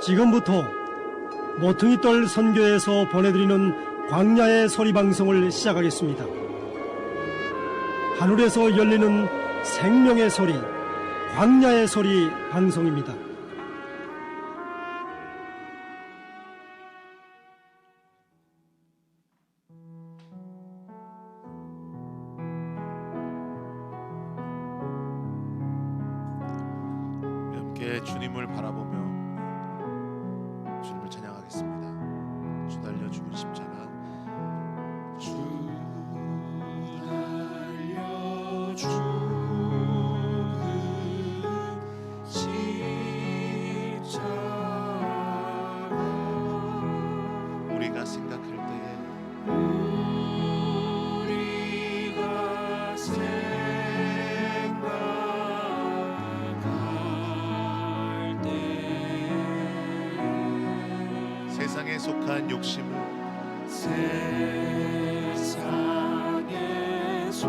지금부터 모퉁이돌 선교에서 보내드리는 광야의 소리 방송을 시작하겠습니다. 하늘에서 열리는 생명의 소리, 광야의 소리 방송입니다. 우리 함께 주님을 바라보며 주님을 찬양하겠습니다. 주 달려 죽은 십자가. 주 달려 죽은 십자가. 우리가 생각할 때에 세상에 속한 욕심을 세상에 속한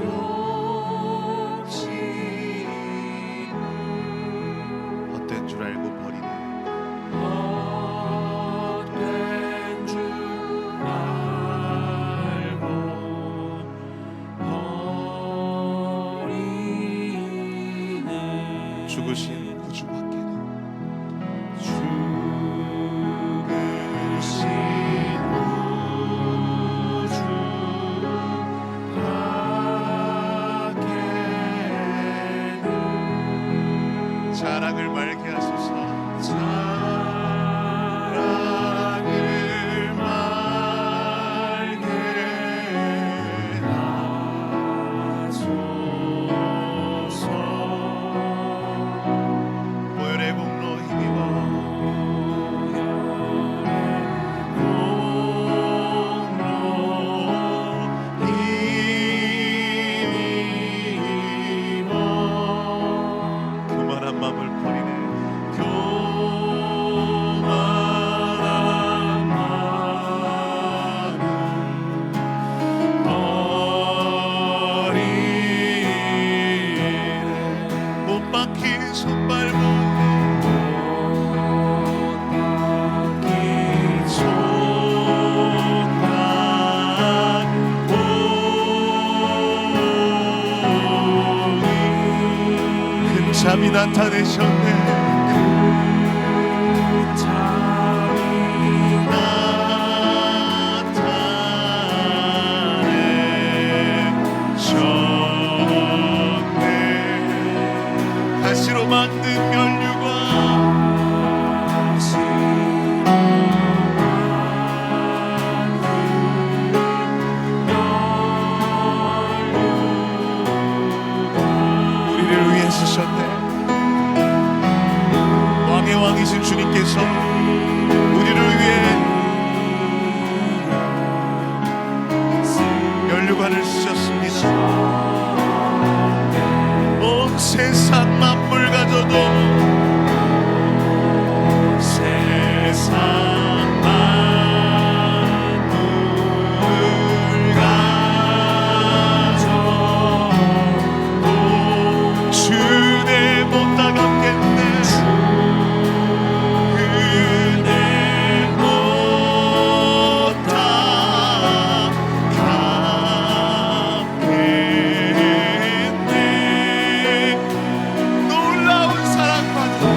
욕심을 헛된 줄 알고 버리네. 헛된 줄 알고 버리네. 죽으신 구주 밖에는 자랑을 말게 하소서. 자랑을 말게 하소서. 보혈의 공로 힘입어 교만한 마음을 버리네. 교만한 마음을 버리네. 못 박힌 손발 잠이 나타내셨네. 그 잠이 나타내셨네. 가시로 만든 면류관 우리를 위해 쓰셨네. 왕의 왕이신 주님께서 우리를 위해 면류관을 쓰셨습니다. 온 세상 만물 가져도 세상 만물 가져도 주내 못 따갑겠네. 그대 못 따갑겠네. 놀라운 사랑 받는다.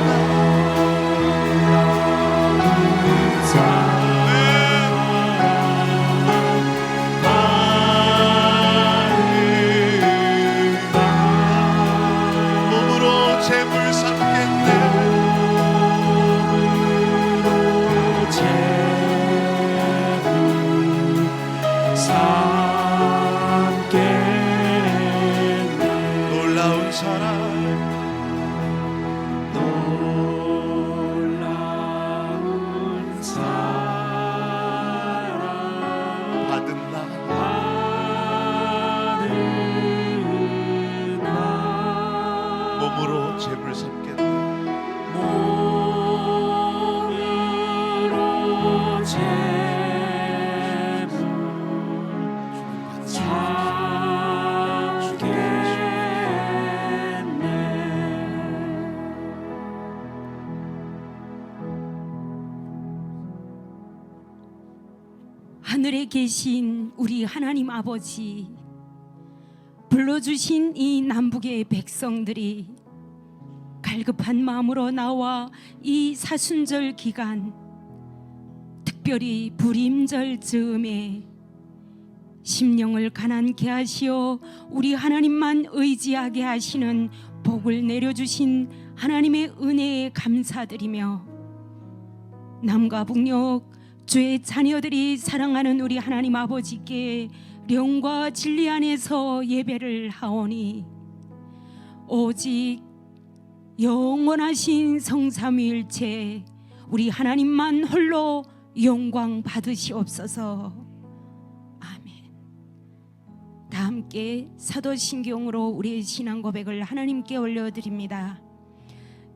몸으로 재물 삼겠네. 놀라운 사랑 놀라운 사랑 받은 나 받은 나 몸으로 재물 삼겠네. 몸으로 재물 하늘에 계신 우리 하나님 아버지, 불러주신 이 남북의 백성들이 갈급한 마음으로 나와 이 사순절 기간, 특별히 불임절 즈음에 심령을 가난케 하시어 우리 하나님만 의지하게 하시는 복을 내려주신 하나님의 은혜에 감사드리며, 남과 북녘 주의 자녀들이 사랑하는 우리 하나님 아버지께 영과 진리 안에서 예배를 하오니, 오직 영원하신 성삼위일체 우리 하나님만 홀로 영광 받으시옵소서. 아멘. 다 함께 사도신경으로 우리의 신앙 고백을 하나님께 올려드립니다.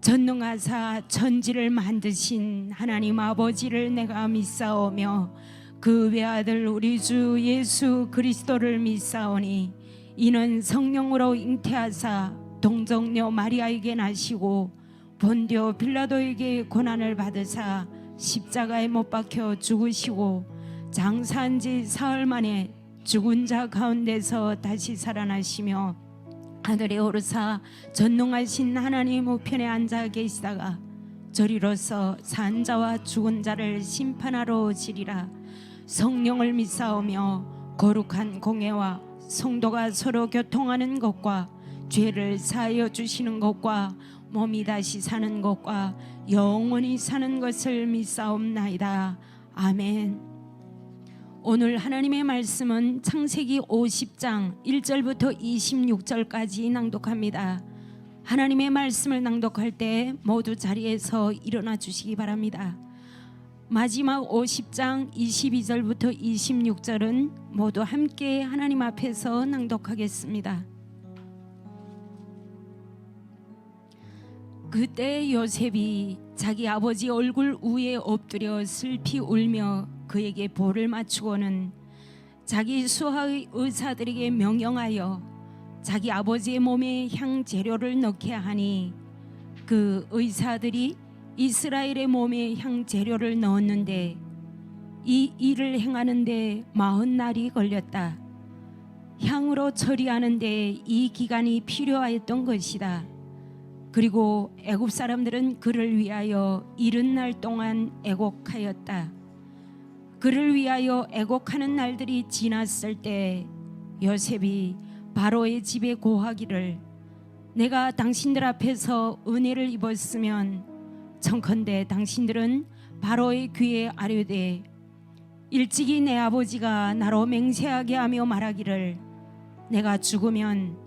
전능하사 천지를 만드신 하나님 아버지를 내가 믿사오며 그 외아들 우리 주 예수 그리스도를 믿사오니, 이는 성령으로 잉태하사 동정녀 마리아에게 나시고 본디오 빌라도에게 고난을 받으사 십자가에 못 박혀 죽으시고 장사한 지 사흘 만에 죽은 자 가운데서 다시 살아나시며 하늘에 오르사 전능하신 하나님 우편에 앉아 계시다가 저리로서 산 자와 죽은 자를 심판하러 오시리라. 성령을 믿사오며 거룩한 공회와 성도가 서로 교통하는 것과 죄를 사하여 주시는 것과 몸이 다시 사는 것과 영원히 사는 것을 믿사옵나이다. 아멘. 오늘 하나님의 말씀은 창세기 50장 1절부터 26절까지 낭독합니다. 하나님의 말씀을 낭독할 때 모두 자리에서 일어나 주시기 바랍니다. 마지막 50장 22절부터 26절은 모두 함께 하나님 앞에서 낭독하겠습니다. 그때 요셉이 자기 아버지 얼굴 위에 엎드려 슬피 울며 그에게 볼을 맞추고는 자기 수하의 의사들에게 명령하여 자기 아버지의 몸에 향재료를 넣게 하니, 그 의사들이 이스라엘의 몸에 향재료를 넣었는데 이 일을 행하는데 40날이 걸렸다. 향으로 처리하는데 이 기간이 필요하였던 것이다. 그리고 애굽 사람들은 그를 위하여 70날 동안 애곡하였다. 그를 위하여 애곡하는 날들이 지났을 때 요셉이 바로의 집에 고하기를, 내가 당신들 앞에서 은혜를 입었으면 청컨대 당신들은 바로의 귀에 아뢰되 일찍이 내 아버지가 나로 맹세하게 하며 말하기를, 내가 죽으면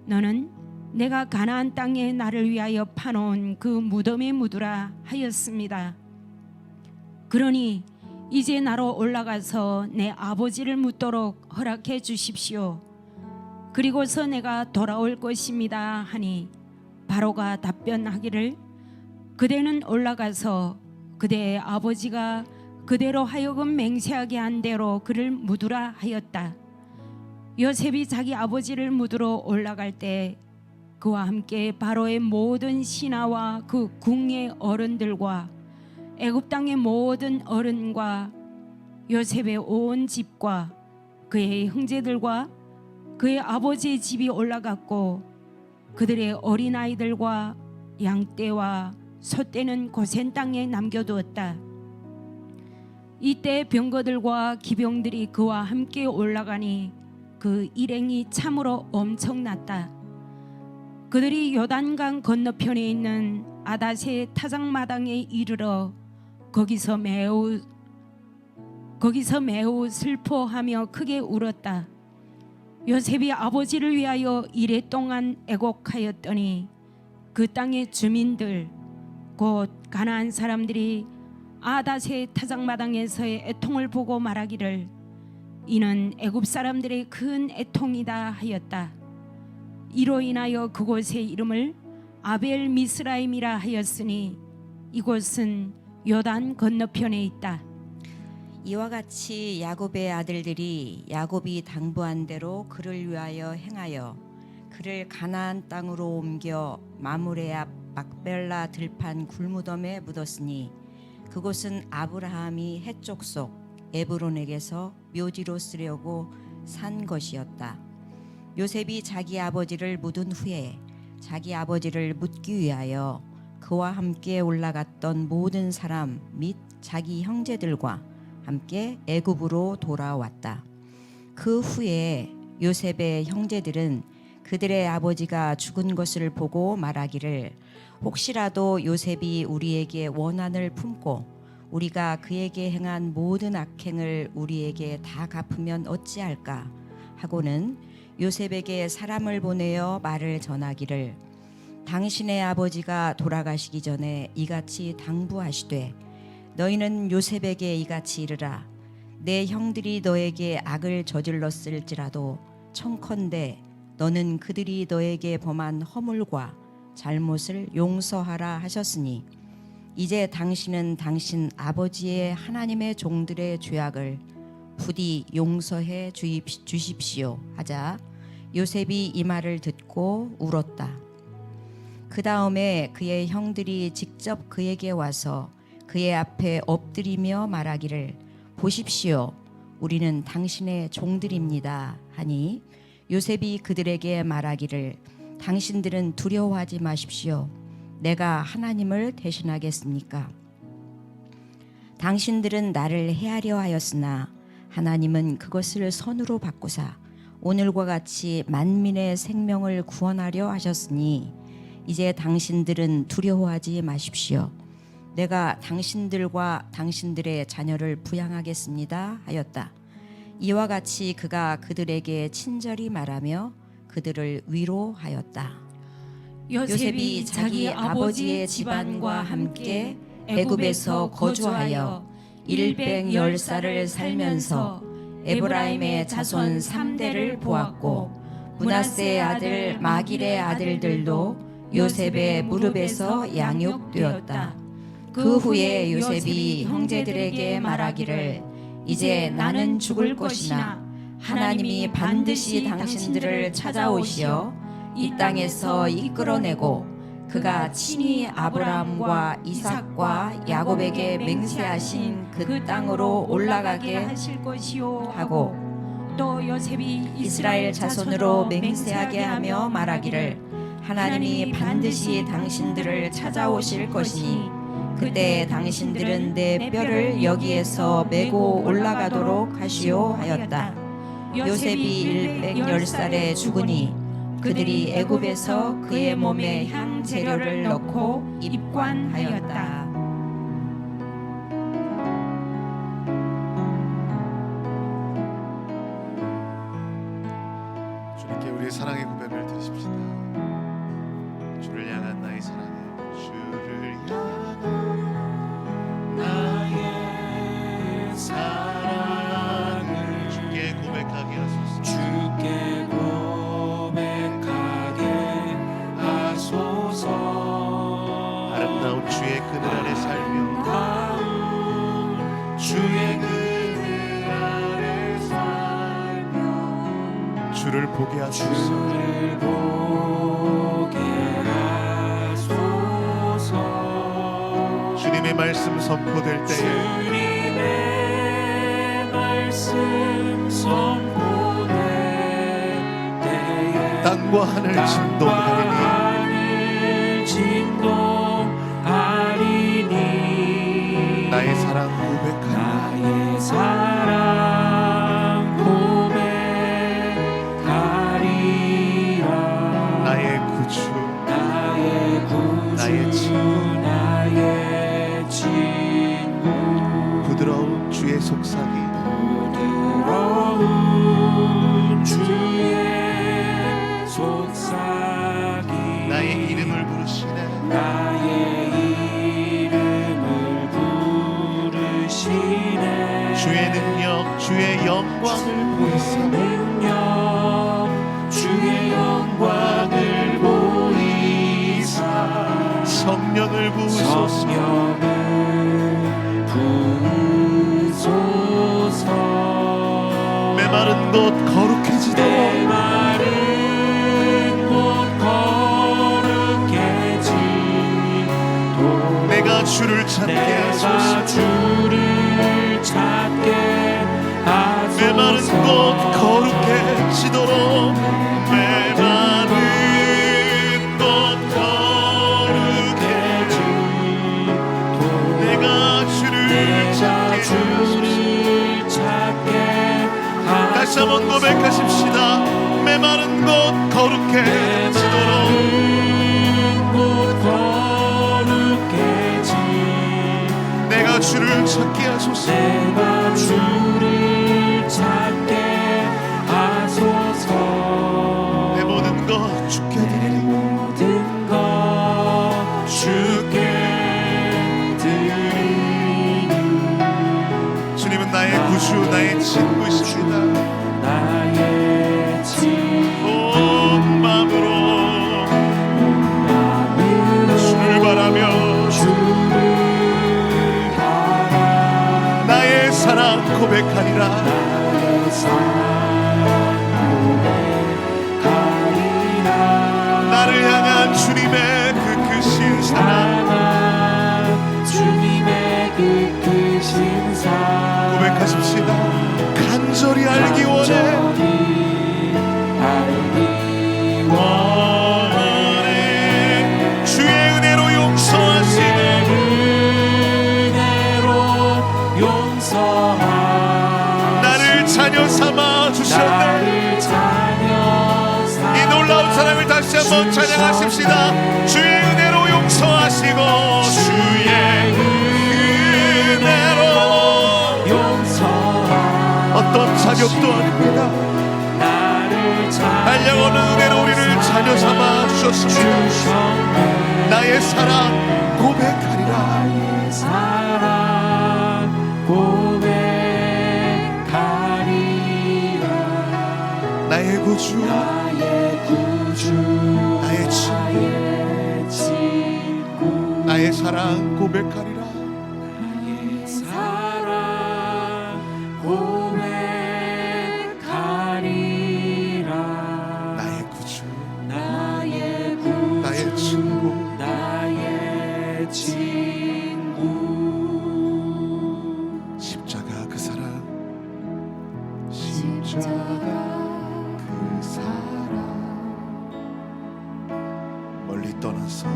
너는 내가 가나안 땅에 나를 위하여 파놓은 그 무덤에 묻으라 하였습니다. 그러니 이제 나로 올라가서 내 아버지를 묻도록 허락해 주십시오. 그리고서 내가 돌아올 것입니다 하니, 바로가 답변하기를, 그대는 올라가서 그대의 아버지가 그대로 하여금 맹세하게 한 대로 그를 묻으라 하였다. 요셉이 자기 아버지를 묻으러 올라갈 때 그와 함께 바로의 모든 신하와 그 궁의 어른들과 애굽 땅의 모든 어른과 요셉의 온 집과 그의 형제들과 그의 아버지의 집이 올라갔고, 그들의 어린아이들과 양떼와 소떼는 고센 땅에 남겨두었다. 이때 병거들과 기병들이 그와 함께 올라가니 그 일행이 참으로 엄청났다. 그들이 요단강 건너편에 있는 아닷의 타작마당에 이르러 거기서 매우 슬퍼하며 크게 울었다. 요셉이 아버지를 위하여 이랫동안 애곡하였더니 그 땅의 주민들 곧 가나안 사람들이 아닷의 타작마당에서의 애통을 보고 말하기를, 이는 애굽 사람들의 큰 애통이다 하였다. 이로 인하여 그곳의 이름을 아벨 미스라임이라 하였으니 이곳은 요단 건너편에 있다. 이와 같이 야곱의 아들들이 야곱이 당부한 대로 그를 위하여 행하여 그를 가나안 땅으로 옮겨 마므레 앞 막벨라 들판 굴무덤에 묻었으니 그곳은 아브라함이 해쪽 속 에브론에게서 묘지로 쓰려고 산 것이었다. 요셉이 자기 아버지를 묻은 후에 자기 아버지를 묻기 위하여 그와 함께 올라갔던 모든 사람 및 자기 형제들과 함께 애굽으로 돌아왔다. 그 후에 요셉의 형제들은 그들의 아버지가 죽은 것을 보고 말하기를 혹시라도 요셉이 우리에게 원한을 품고 우리가 그에게 행한 모든 악행을 우리에게 다 갚으면 어찌할까 하고는 요셉에게 사람을 보내어 말을 전하기를 당신의 아버지가 돌아가시기 전에 이같이 당부하시되 너희는 요셉에게 이같이 이르라 내 형들이 너에게 악을 저질렀을지라도 청컨대 너는 그들이 너에게 범한 허물과 잘못을 용서하라 하셨으니 이제 당신은 당신 아버지의 하나님의 종들의 죄악을 부디 용서해 주십시오 하자 요셉이 이 말을 듣고 울었다. 그 다음에 그의 형들이 직접 그에게 와서 그의 앞에 엎드리며 말하기를 보십시오 우리는 당신의 종들입니다 하니 요셉이 그들에게 말하기를 당신들은 두려워하지 마십시오. 내가 하나님을 대신하겠습니까? 당신들은 나를 해하려 하였으나 하나님은 그것을 선으로 바꾸사 오늘과 같이 만민의 생명을 구원하려 하셨으니 이제 당신들은 두려워하지 마십시오. 내가 당신들과 당신들의 자녀를 부양하겠습니다 하였다. 이와 같이 그가 그들에게 친절히 말하며 그들을 위로하였다. 요셉이 자기 아버지의 집안과 함께 애굽에서 거주하여 110살을 살면서 에브라임의 자손 3대를 보았고 므낫세의 아들 마길의 아들들도 요셉의 무릎에서 양육되었다. 그 후에 요셉이 형제들에게 말하기를 이제 나는 죽을 것이나 하나님이 반드시 당신들을 찾아오시어 이 땅에서 이끌어내고 그가 친히 아브라함과 이삭과 야곱에게 맹세하신 그 땅으로 올라가게 하실 것이요 하고 또 요셉이 이스라엘 자손으로 맹세하게 하며 말하기를 하나님이 반드시 당신들을 찾아오실 것이니 그때 당신들은 내 뼈를 여기에서 메고 올라가도록 하시오 하였다. 요셉이 110살에 죽으니 그들이 애굽에서 그의 몸에 향 재료를 넣고 입관하였다. 주님께 우리의 사랑의 고백을 드리십시다. 주를 향한 나의 사랑을 주를 향한 나의 사랑을 주께 고백하게 하소서. 주께 고백하게 하소서. 아름다운 주의 그늘 아래 살며 아름다운 주의 그늘 아래 살며 주를 보게 하소서. 주를 보게 하소서. 주님의 말씀 선포될 때에 주님의 말씀 선포될 때에 땅과 하늘 진동하리니 하늘 진동하리니 나의 사랑 고백하리. 나의 사랑 고백하리라. 나의 구주 나의 구주 나의 친구 나의 친구 부드러운 주의 속삭임 부드러운 주의 속삭임 나의 이름을 부르시네. 나의 이름을 부르시네. 주의 능력 주의 영광을 보이사 능력 주의 영광을 보이사 성령을 부으소서. 성령을 부으소서. 메마른 곳 거룩해지도록 메마른 곳 거룩해지도록 내가 주를 찾게 내가 하소서. 주를 찾게 메마른 곳 거룩해지도록 메마른 곳 거룩해지도록 내가 주를 찾게 다시 한번 고백하십시다. 메마른 곳 거룩해지도록 내가 주를 찾게 하소서. 내가 주를 찾게 하소서. 내 모든 것 주께 드리리. 모든 것 주께 드리니 주님은 나의 구주 나의 친구이십니다. 나의 온 마음으로 주를 바라며 나의 사랑 고백하리라. 나를 향한 주님의 그 크신 사랑 고백하십시다. 간절히 알기 원해. 주의 은혜로 용서하시네. 나를 자녀 삼아 주셨네. 이 놀라운 사랑을 다시 한번 찬양하십시다. 주의 은혜로 용서하시고 주의 은혜로 어떤 자격도 아닙니다. 달려오는 은혜로 우리를 자녀 삼아 주셨습니다. 나의 사랑 고백하리라. 나의 구주 나의 친구 나의 사랑 고백하리라. 나의 구주 나의 친구 십자가 그 사랑 십자가 그 사랑 멀리 떠나서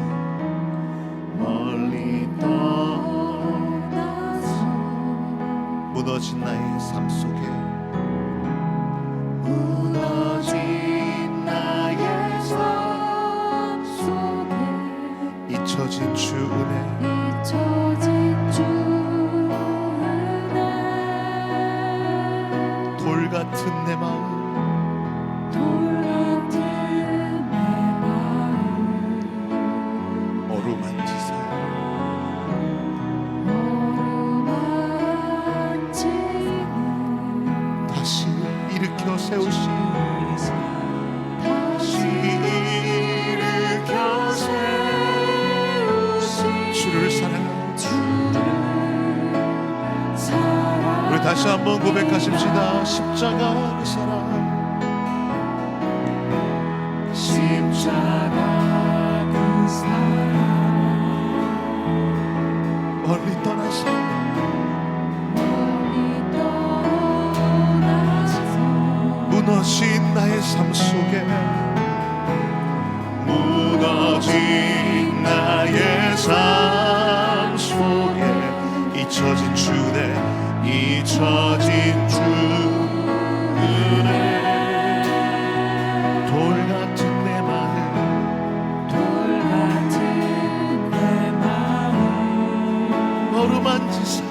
무너진 나의 삶 속에 잊혀진 주 은혜 돌 같은 내 마음 어루만지사 다시 일으켜 세우시 주를 사랑하며 우리 다시 한번 고백하십시다. 십자가 그 사랑 멀리 떠나서 무너진 나의 삶 속에 무너진 나의 삶 속에 잊혀진 주네 잊혀진 주 은혜 돌 같은 내 마음 어루만지사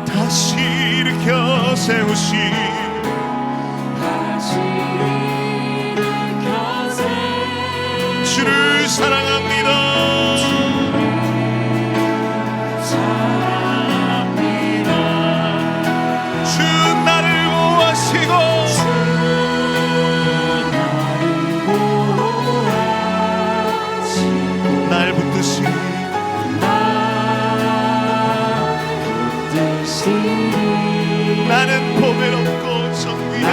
다시 일으켜 세우시 주를 사랑합니다. 주 나를 구하시고 날 붙드시 나는 보배롭고 정귀한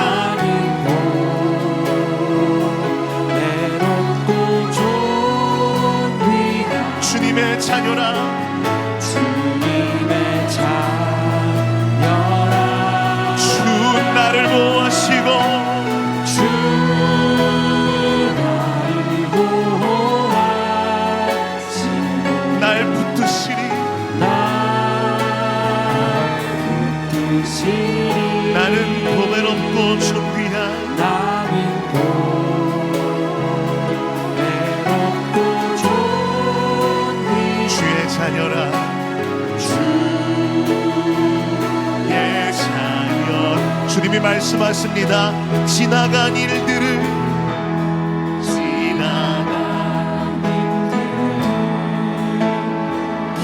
주님의 자녀라 주님이 말씀하십니다. 지나간 일들을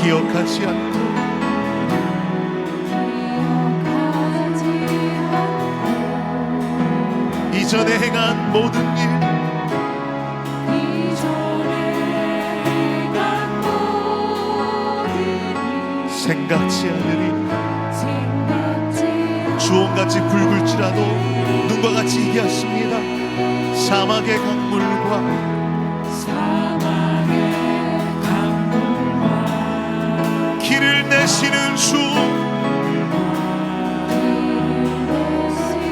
기억하지 않고 이전에 행한 모든 일 생각지 않으리. 주홍같이 붉을지라도 눈과 같이 얘기하십니다. 사막의 강물과 길을 내시는 주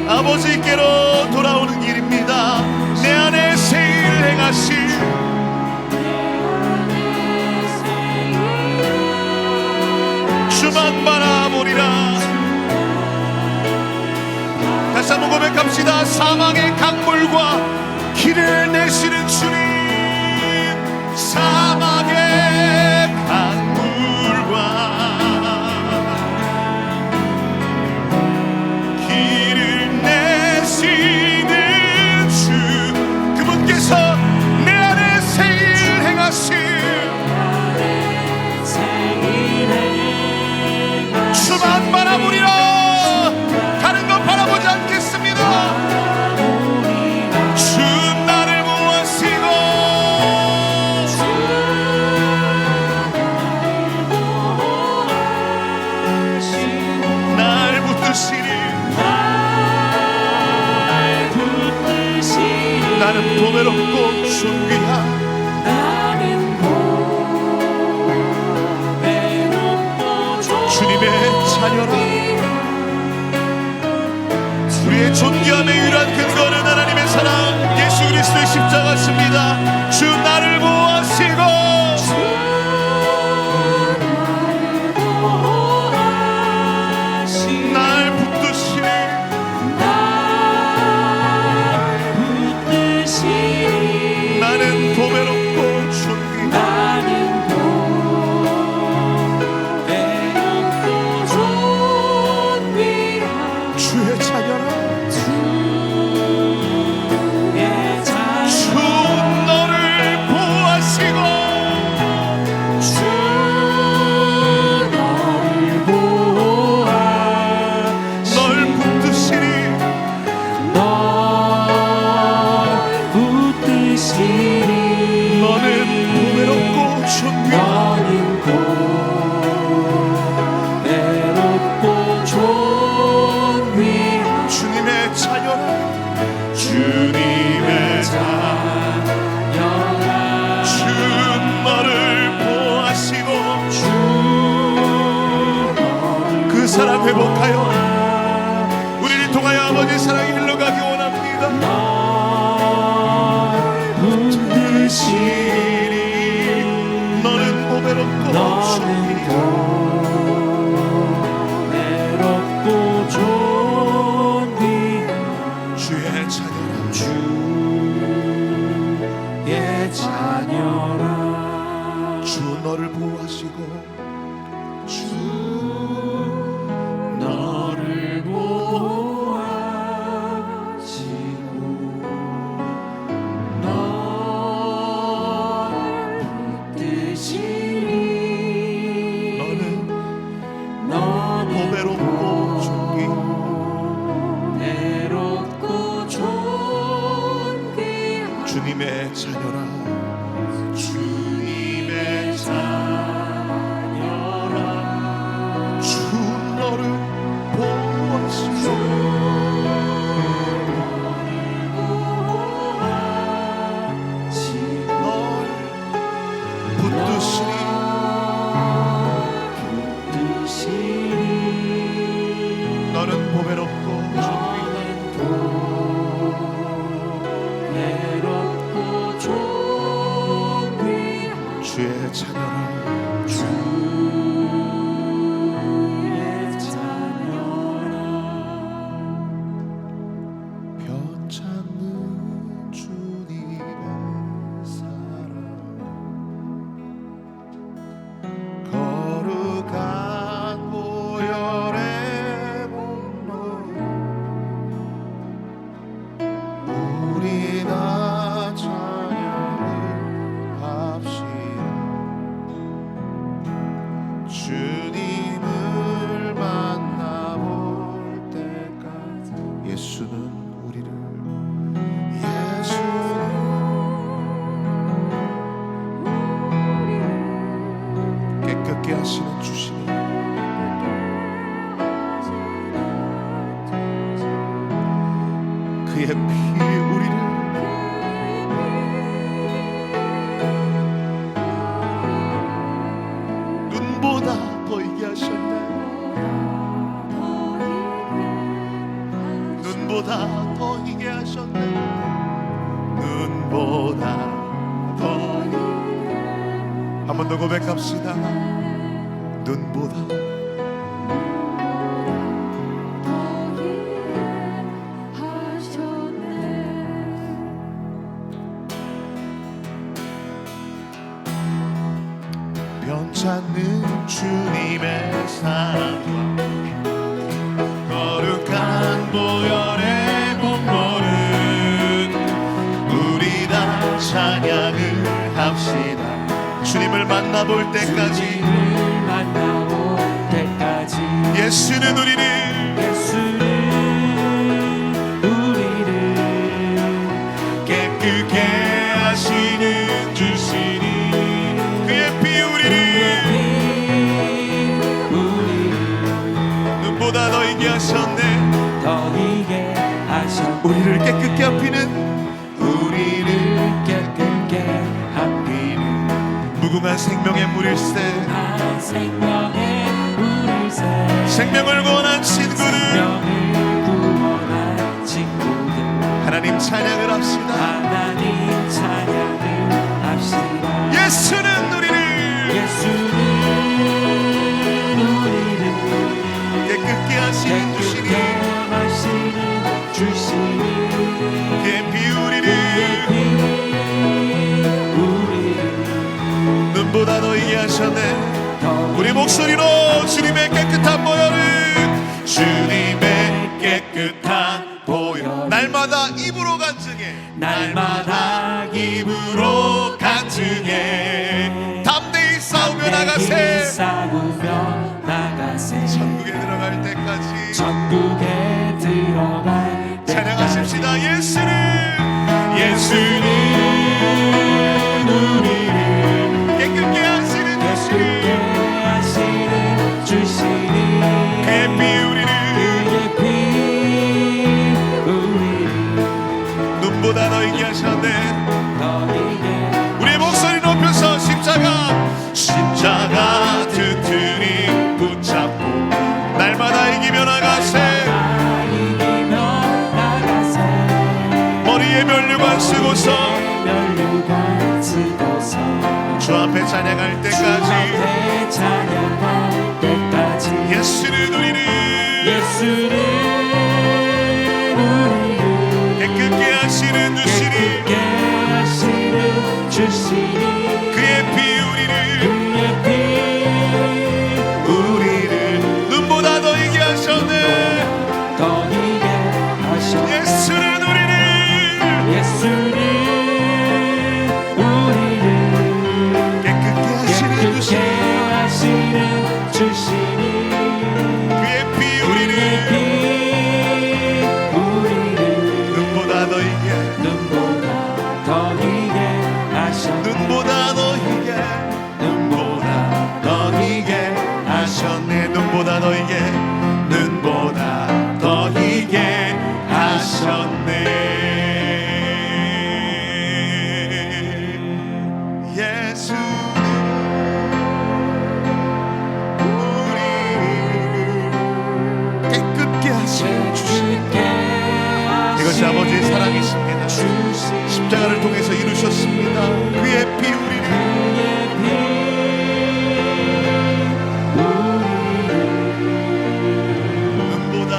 아버지께로 돌아오는 길입니다. 내 안에 새 일을 행하실 주만 바라보리라. 다시 한번 고백합시다. 사막의 강물과 길을 내시는 주님, 사막의 강물과 길을 내시는 주, 그분께서 내 안에 새 일 행하실 주만 바라보리라. 다른 것 바라보지 않겠습니다. 주 나를 보아시고 날 붙드시니 나는 보배롭고 존귀한 주님의 자녀라. 우리의 존귀함의 유일한 근거는 하나님의 사랑 예수 그리스도의 십자가십니다. 주 나를 보아시고 날 붙드시니 나는 보배롭고 존귀한 주의 자녀라. 주 너를 보아시고 널 붙드시니 너는 보배롭고 존귀한 주님의 자녀라. 주님의 자녀라. 주 너를 보아시고 그 사랑 회복하여 우리를 통하여 아버지 사랑이 흘러가기 원합니다. 붙드시니 너는 보배롭고 주의 자녀라. 주의 자녀라. 주 너를 보아시고 주 너를 보아시고 널 붙드시니 너는 보배롭고 존귀한 주님의 자녀라. 주님의 자녀라. 주 너를 보아시고 널 붙드시니 너는 보배롭고 존귀한 그의 피 우리를 눈보다 더 이게 하셨네. 눈보다 더 이게 하셨네. 눈보다 더. 한 번 더 고백합시다. 눈보다 변찮는 주님의 사랑과 거룩한 보혈의 공로는 우리 다 찬양을 합시다. 주님을 만나볼 때까지, 만나볼 때까지 예수는 우리를 깨끗게 하시는 주시니 그의 피 우리를 눈보다 더 이게 하셨네. 더 이게 하셨네. 우리를 깨끗게 합히는, 우리를 깨끗게 합히는 무궁한 생명의 물일새, 생명의 물일새 생명을 구원한 친구들, 생명을 구원한 친구들 하나님 찬양을 합시다. 하나님 찬양을 합시다. 예수는 우리를 깨끗게 하시는 주시니 그의 피 우리를 눈보다 더 이게 하셨네. 우리 목소리로 주님의 깨끗한 보혈을, 주님의 깨끗한 보혈 날마다 입으로 간증해, 날마다 입으로 간증해. 담대히 싸우며 나가세. 천국에 들어갈 때까지 천국에 들어갈 때까지 찬양하십시다. 예수는 우리를 깨끗게 하시는 주시니 그의 피 우리를 눈보다 더 이게 하셨네. 우리의 목소리 높여서 십자가 튼튼히 붙잡고 날마다 이기며 나가세. 머리에 면류관 쓰고서 주 앞에 찬양할 때까지 예수는 우리를 깨끗게 하시는 주시니 그의 피 우리를 눈보다 더 이게 하셨네. 예수는 우리를 깨끗게 하시는 주시니 그의 피 우리를 눈보다 더 이게 눈보다 더 이게 하셨네. 눈보다 더 이게 하셨네. 이것이 아버지의 사랑이십니다. 십자가를 통해서 이루셨습니다. 그의 피 우리를 눈보다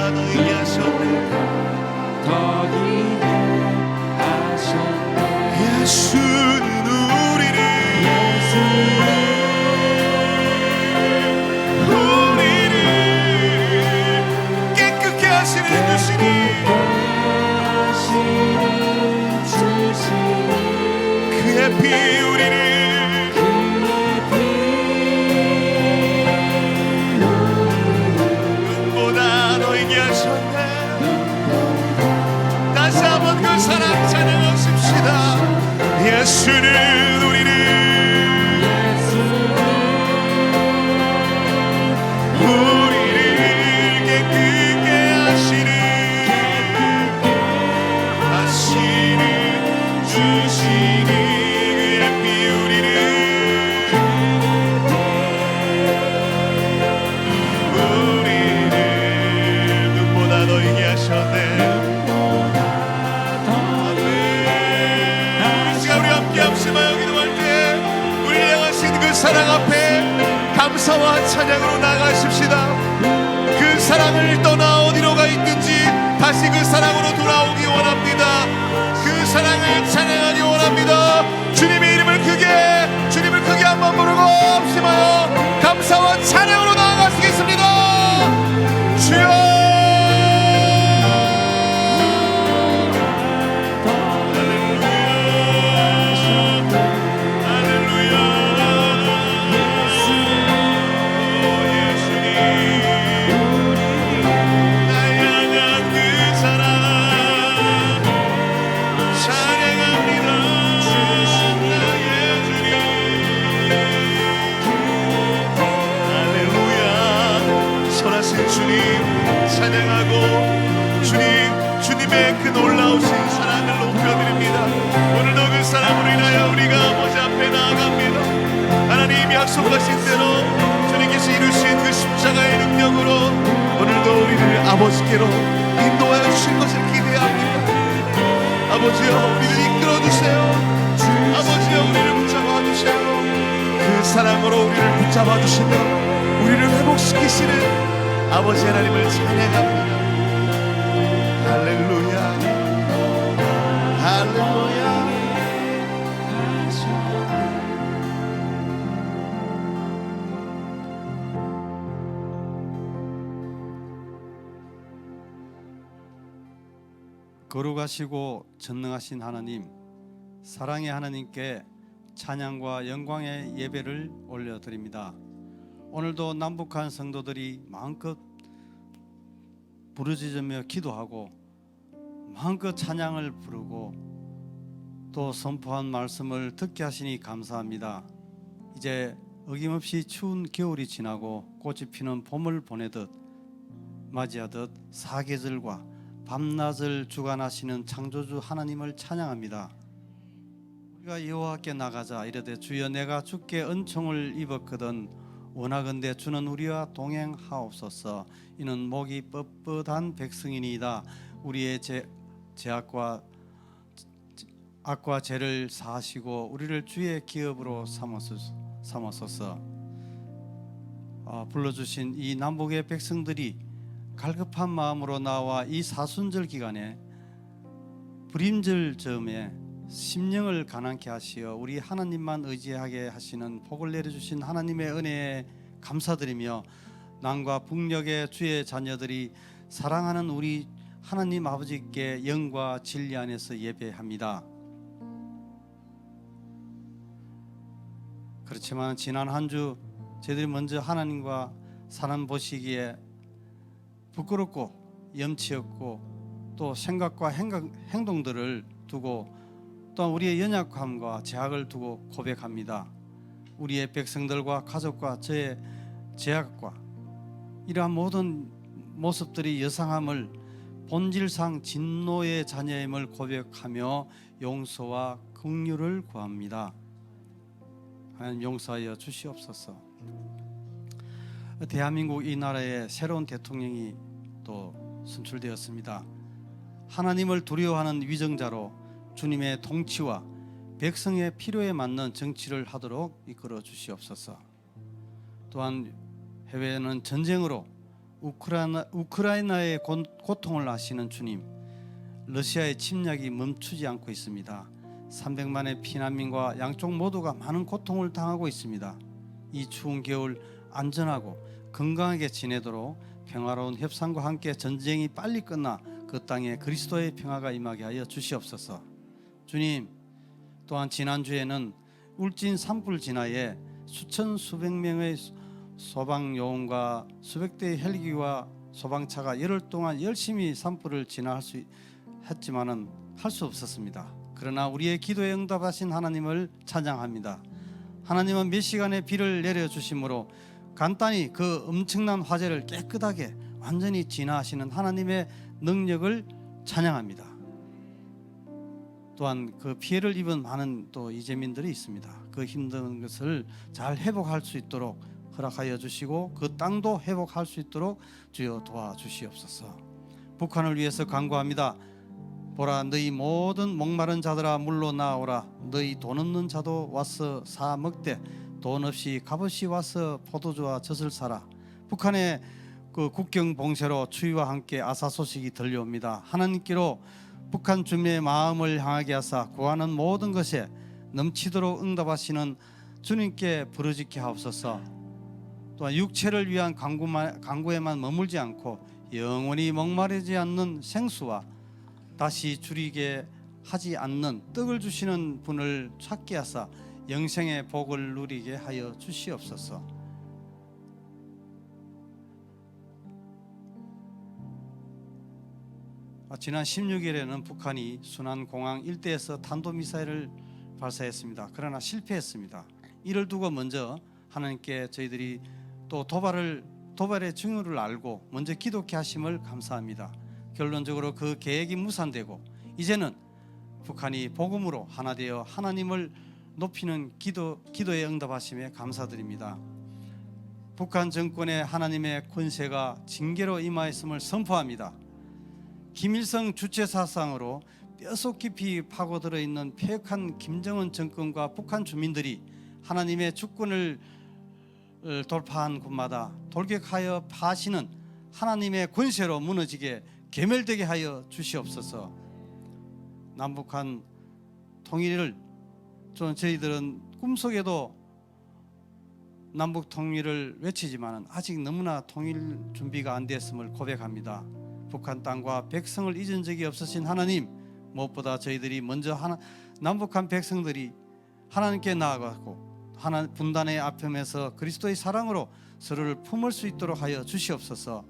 주님의 찬양으로 나가십시다. 그 사랑을 떠나 어디로 가 있든지 다시 그 사랑으로 돌아오기 원합니다. 그 사랑을 찬양하기 원합니다. 주님의 이름을 크게, 주님을 크게 한번 부르고 합심하여 감사와 찬양으로 나아가시겠습니다. 주여. 주님 찬양하고 주님의 그 놀라우신 사랑을 높여드립니다. 오늘도 그 사랑으로 인하여 우리가 아버지 앞에 나아갑니다. 하나님이 약속하신 대로 주님께서 이루신 그 십자가의 능력으로 오늘도 우리를 아버지께로 인도하여 주실 것을 기대합니다. 아버지여 우리를 이끌어주세요. 아버지여 우리를 붙잡아주세요. 그 사랑으로 우리를 붙잡아주시며 우리를 회복시키시는 아버지 하나님을 찬양합니다. 할렐루야, 할렐루야. 거룩하시고 전능하신 하나님, 사랑의 하나님께 찬양과 영광의 예배를 올려드립니다. 오늘도 남북한 성도들이 마음껏 부르짖으며 기도하고 마음껏 찬양을 부르고 또 선포한 말씀을 듣게 하시니 감사합니다. 이제 어김없이 추운 겨울이 지나고 꽃이 피는 봄을 보내듯 맞이하듯 사계절과 밤낮을 주관하시는 창조주 하나님을 찬양합니다. 우리가 여호와께 나가자 이르되 주여 내가 주께 은총을 입었거든 원하건대 주는 우리와 동행하옵소서. 이는 목이 뻣뻣한 백성이니이다. 우리의 악과 죄를 사하시고 우리를 주의 기업으로 삼으소서. 불러주신 이 남북의 백성들이 갈급한 마음으로 나와 이 사순절 기간에 불임절 즈음에 심령을 가난케 하시어 우리 하나님만 의지하게 하시는 복을 내려주신 하나님의 은혜에 감사드리며 남과 북녘의 주의 자녀들이 사랑하는 우리 하나님 아버지께 영과 진리 안에서 예배합니다. 그렇지만 지난 한 주 저희들이 먼저 하나님과 사람 보시기에 부끄럽고 염치 없고 또 생각과 행동들을 두고 또한 우리의 연약함과 제약을 두고 고백합니다. 우리의 백성들과 가족과 저의 제약과 이러한 모든 모습들이 여상함을 본질상 진노의 자녀임을 고백하며 용서와 긍휼을 구합니다. 하나님 용서하여 주시옵소서. 대한민국 이 나라에 새로운 대통령이 또 선출되었습니다. 하나님을 두려워하는 위정자로 주님의 통치와 백성의 필요에 맞는 정치를 하도록 이끌어 주시옵소서. 또한 해외에는 전쟁으로 우크라이나의 고통을 아시는 주님, 러시아의 침략이 멈추지 않고 있습니다. 300만의 피난민과 양쪽 모두가 많은 고통을 당하고 있습니다. 이 추운 겨울 안전하고 건강하게 지내도록 평화로운 협상과 함께 전쟁이 빨리 끝나 그 땅에 그리스도의 평화가 임하게 하여 주시옵소서. 주님, 또한 지난주에는 울진 산불 진화에 수천 수백 명의 소방요원과 수백 대의 헬기와 소방차가 열흘 동안 열심히 산불을 진화할 수 했지만은 할 수 없었습니다. 그러나 우리의 기도에 응답하신 하나님을 찬양합니다. 하나님은 몇 시간의 비를 내려주심으로 간단히 그 엄청난 화재를 깨끗하게 완전히 진화하시는 하나님의 능력을 찬양합니다. 또한 그 피해를 입은 많은 또 이재민들이 있습니다. 그 힘든 것을 잘 회복할 수 있도록 허락하여 주시고 그 땅도 회복할 수 있도록 주여 도와주시옵소서. 북한을 위해서 간구합니다. 보라, 너희 모든 목마른 자들아 물로 나오라. 너희 돈 없는 자도 와서 사 먹되 돈 없이 값없이 와서 포도주와 젖을 사라. 북한의 그 국경 봉쇄로 추위와 함께 아사 소식이 들려옵니다. 하나님께로 북한 주민의 마음을 향하게 하사 구하는 모든 것에 넘치도록 응답하시는 주님께 부르짖게 하옵소서. 또한 육체를 위한 강구에만 머물지 않고 영원히 목마르지 않는 생수와 다시 줄이게 하지 않는 떡을 주시는 분을 찾게 하사 영생의 복을 누리게 하여 주시옵소서. 지난 16일에는 북한이 순안공항 일대에서 탄도미사일을 발사했습니다. 그러나 실패했습니다. 이를 두고 먼저 하나님께 저희들이 또 도발의 중요를 알고 먼저 기도케 하심을 감사합니다. 결론적으로 그 계획이 무산되고 이제는 북한이 복음으로 하나 되어 하나님을 높이는 기도에 응답하심에 감사드립니다. 북한 정권의 하나님의 권세가 징계로 임하였음을 선포합니다. 김일성 주체 사상으로 뼛속 깊이 파고들어 있는 폐역한 김정은 정권과 북한 주민들이 하나님의 주권을 돌파한 곳마다 돌격하여 파시는 하나님의 권세로 무너지게 괴멸되게 하여 주시옵소서. 남북한 통일을 저희들은 꿈속에도 남북 통일을 외치지만 아직 너무나 통일 준비가 안 됐음을 고백합니다. 북한 땅과 백성을 잊은 적이 없으신 하나님, 무엇보다 저희들이 먼저 남북한 백성들이 하나님께 나아가고 분단의 아픔에서 그리스도의 사랑으로 서로를 품을 수 있도록 하여 주시옵소서.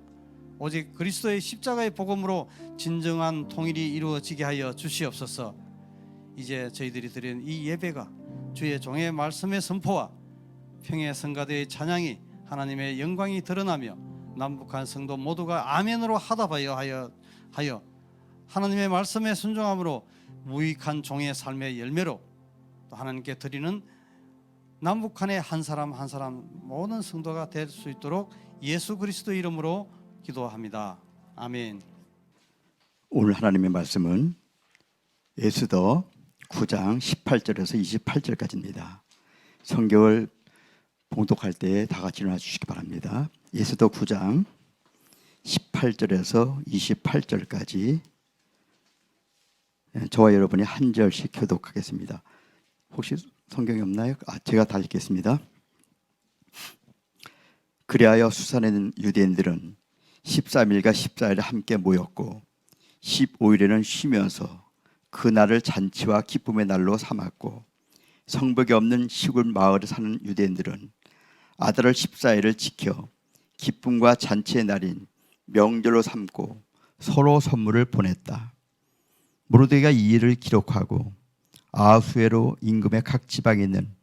오직 그리스도의 십자가의 복음으로 진정한 통일이 이루어지게 하여 주시옵소서. 이제 저희들이 드린 이 예배가 주의 종의 말씀의 선포와 평의 성가대의 찬양이 하나님의 영광이 드러나며 남북한 성도 모두가 아멘으로 하답하여 하여 하나님의 말씀에 순종함으로 무익한 종의 삶의 열매로 또 하나님께 드리는 남북한의 한 사람 한 사람 모든 성도가 될 수 있도록 예수 그리스도 이름으로 기도합니다. 아멘. 오늘 하나님의 말씀은 에스더 9장 18절에서 28절까지입니다. 성경을 봉독할 때 다 같이 일어나 주시기 바랍니다. 에스더 9장 18절에서 28절까지 저와 여러분이 한 절씩 교독하겠습니다. 혹시 성경이 없나요? 제가 다 읽겠습니다. 그리하여 수산에 있는 유대인들은 13일과 14일에 함께 모였고 15일에는 쉬면서 그 날을 잔치와 기쁨의 날로 삼았고 성벽이 없는 시골 마을에 사는 유대인들은 아달 14일을 지켜 기쁨과 잔치의 날인 명절로 삼고 서로 선물을 보냈다. 모르드게가 이 일을 기록하고 아하수에로 임금의 각 지방에 있는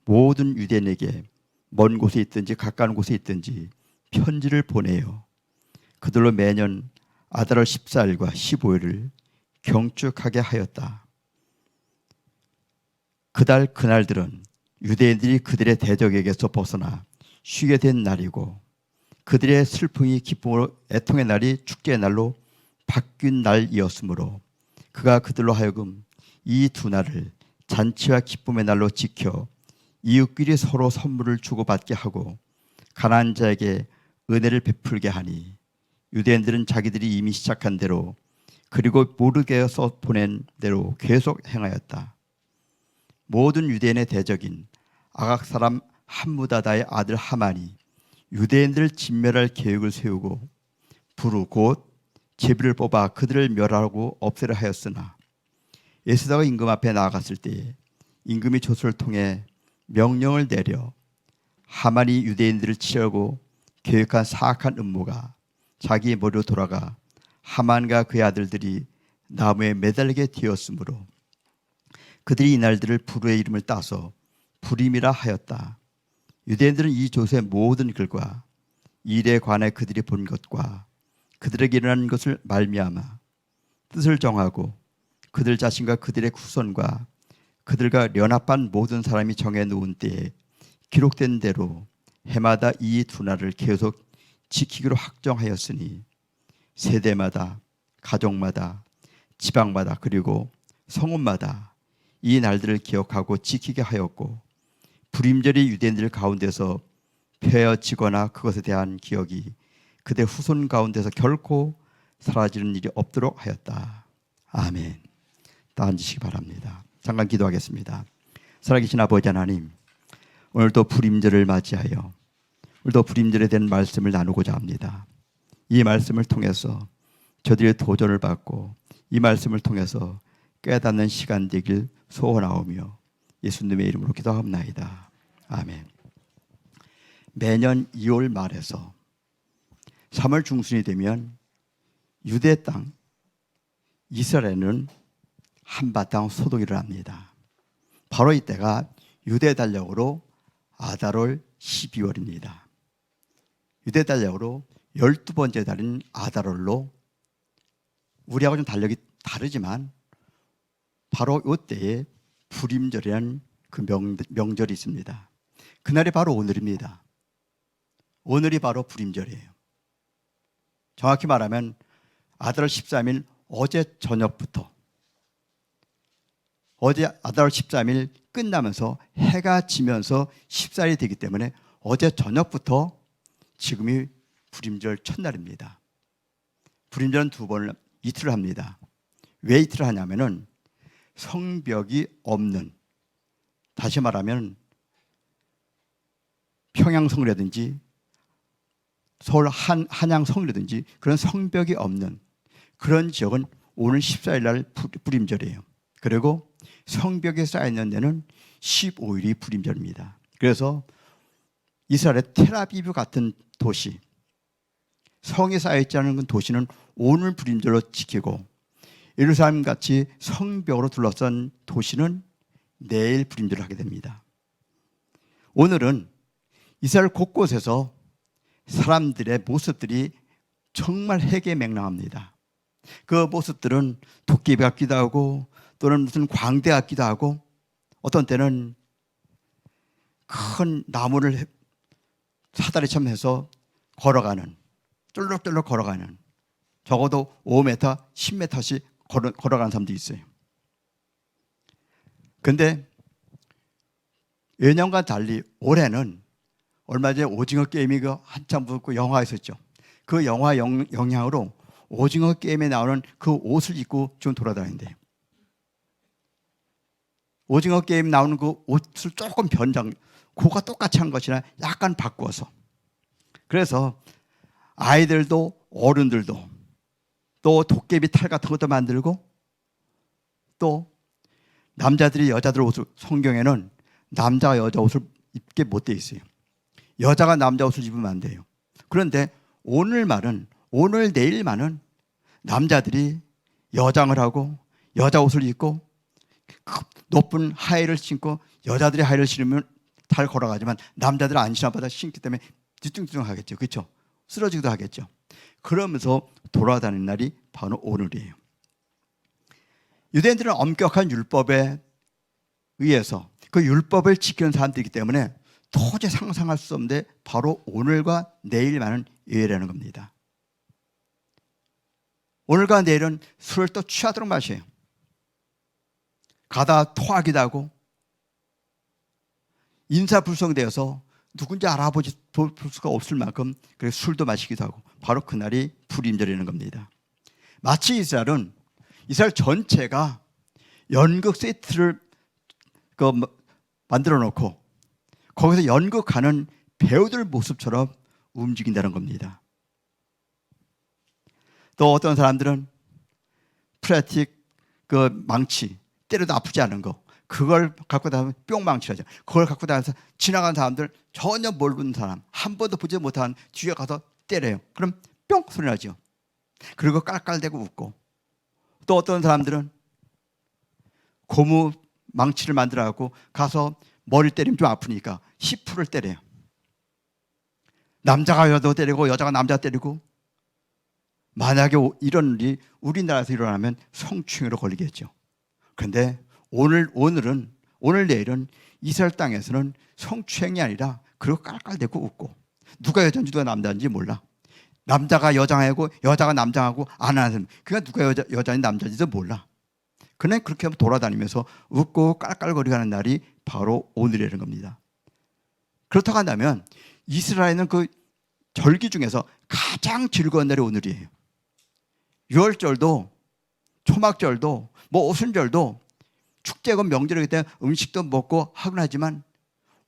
모든 유대인에게 먼 곳에 있든지 가까운 곳에 있든지 편지를 보내요. 그들로 매년 아달 14일과 15일을 경축하게 하였다. 그날들은 유대인들이 그들의 대적에게서 벗어나 쉬게 된 날이고 그들의 슬픔이 기쁨으로 애통의 날이 축제의 날로 바뀐 날이었으므로 그가 그들로 하여금 이 두 날을 잔치와 기쁨의 날로 지켜 이웃끼리 서로 선물을 주고받게 하고 가난한 자에게 은혜를 베풀게 하니 유대인들은 자기들이 이미 시작한 대로 그리고 모르게서 보낸 대로 계속 행하였다. 모든 유대인의 대적인 아각 사람 함무다다의 아들 하만이 유대인들을 진멸할 계획을 세우고 부르 곧 제비를 뽑아 그들을 멸하고 없애려 하였으나 에스더가 임금 앞에 나아갔을 때 임금이 조서를 통해 명령을 내려 하만이 유대인들을 치려고 계획한 사악한 음모가 자기 머리로 돌아가 하만과 그의 아들들이 나무에 매달리게 되었으므로 그들이 이 날들을 부르의 이름을 따서 부림이라 하였다. 유대인들은 이 조서의 모든 글과 일에 관해 그들이 본 것과 그들에게 일어난 것을 말미암아 뜻을 정하고 그들 자신과 그들의 후손과 그들과 연합한 모든 사람이 정해 놓은 때에 기록된 대로 해마다 이 두 날을 계속 지키기로 확정하였으니 세대마다 가족마다 지방마다 그리고 성읍마다 이 날들을 기억하고 지키게 하였고 불임절이 유대인들 가운데서 폐허지거나 그것에 대한 기억이 그대 후손 가운데서 결코 사라지는 일이 없도록 하였다. 아멘. 다 앉으시기 바랍니다. 잠깐 기도하겠습니다. 살아계신 아버지 하나님, 오늘도 불임절을 맞이하여 오늘도 불임절에 대한 말씀을 나누고자 합니다. 이 말씀을 통해서 저들의 도전을 받고 이 말씀을 통해서 깨닫는 시간 되길 소원하오며 예수님의 이름으로 기도합나이다. 아멘. 매년 2월 말에서 3월 중순이 되면 유대 땅 이스라엘은 한바탕 소동이 일어납니다. 바로 이때가 유대 달력으로 아달월 12월입니다. 유대 달력으로 12번째 달인 아달월로 우리하고 좀 달력이 다르지만 바로 이때에 불임절이라는 그 명절이 있습니다. 그날이 바로 오늘입니다. 오늘이 바로 불임절이에요. 정확히 말하면 아달월 13일 어제 저녁부터 어제 아달월 13일 끝나면서 해가 지면서 14일이 되기 때문에 어제 저녁부터 지금이 불임절 첫날입니다. 불임절은 이틀을 합니다. 왜 이틀을 하냐면은 성벽이 없는, 다시 말하면 평양성이라든지 서울 한양성이라든지 그런 성벽이 없는 그런 지역은 오늘 14일 날 불임절이에요. 그리고 성벽에 쌓여있는 데는 15일이 불임절입니다. 그래서 이스라엘의 텔아비브 같은 도시, 성에 쌓여있지 않은 도시는 오늘 불임절로 지키고 예루살렘 같이 성벽으로 둘러싼 도시는 내일 불임절을 하게 됩니다. 오늘은 이스라엘 곳곳에서 사람들의 모습들이 정말 해괴맹랑합니다. 그 모습들은 도깨비 같기도 하고 또는 무슨 광대 같기도 하고 어떤 때는 큰 나무를 사다리처럼 해서 걸어가는, 쫄록쫄록 걸어가는, 적어도 5m, 10m씩 걸어가는 사람도 있어요. 근데 예년과 달리 올해는 얼마 전에 오징어 게임이 한참 붙고 영화 있었죠. 그 영화 영향으로 오징어 게임에 나오는 그 옷을 입고 좀 돌아다닌대요. 오징어 게임 나오는 그 옷을 조금 그거 똑같이 한 것이나 약간 바꾸어서. 그래서 아이들도 어른들도 또 도깨비 탈 같은 것도 만들고 또 남자들이 여자들 옷을, 성경에는 남자가 여자 옷을 입게 못 돼 있어요. 여자가 남자 옷을 입으면 안 돼요. 그런데 오늘 내일만은 남자들이 여장을 하고 여자 옷을 입고 높은 하이를 신고 여자들이 하이를 신으면 잘 걸어가지만 남자들은 안 신어보다 신기 때문에 뒤뚱뒤뚱 하겠죠. 그렇죠? 쓰러지기도 하겠죠. 그러면서 돌아다니는 날이 바로 오늘이에요. 유대인들은 엄격한 율법에 의해서 그 율법을 지키는 사람들이기 때문에 도저히 상상할 수 없는데 바로 오늘과 내일만은 예외라는 겁니다. 오늘과 내일은 술을 또 취하도록 마셔요. 가다 토하기도 하고 인사불성되어서 누군지 알아볼 수가 없을 만큼 그래서 술도 마시기도 하고 바로 그날이 불임절이라는 겁니다. 마치 이스라엘 전체가 연극 세트를 만들어 놓고 거기서 연극하는 배우들 모습처럼 움직인다는 겁니다. 또 어떤 사람들은 프라틱 망치 때려도 아프지 않은 거 그걸 갖고 다니면 뿅망치라죠. 그걸 갖고 다니면서 지나간 사람들 전혀 모르는 사람 한 번도 보지 못한 뒤에 가서 때려요. 그럼 뿅 소리 나죠. 그리고 깔깔대고 웃고 또 어떤 사람들은 고무 망치를 만들어갖고 가서 머리 때리면 좀 아프니까 히프를 때려요. 남자가 여자 때리고 여자가 남자 때리고 만약에 이런 일이 우리나라에서 일어나면 성추행으로 걸리겠죠. 그런데 오늘 내일은 이스라엘 땅에서는 성추행이 아니라 그리고 깔깔대고 웃고 누가 여자인지 누가 남자인지 몰라. 남자가 여장하고 여자가 남장하고 안 하는 사람 그러니까 누가 여자인지 남자인지도 몰라. 그냥 그렇게 돌아다니면서 웃고 깔깔거리고 하는 날이 바로 오늘이라는 겁니다. 그렇다고 한다면 이스라엘은 그 절기 중에서 가장 즐거운 날이 오늘이에요. 유월절도 초막절도 뭐 오순절도 축제고 명절이기 때문에 음식도 먹고 하곤 하지만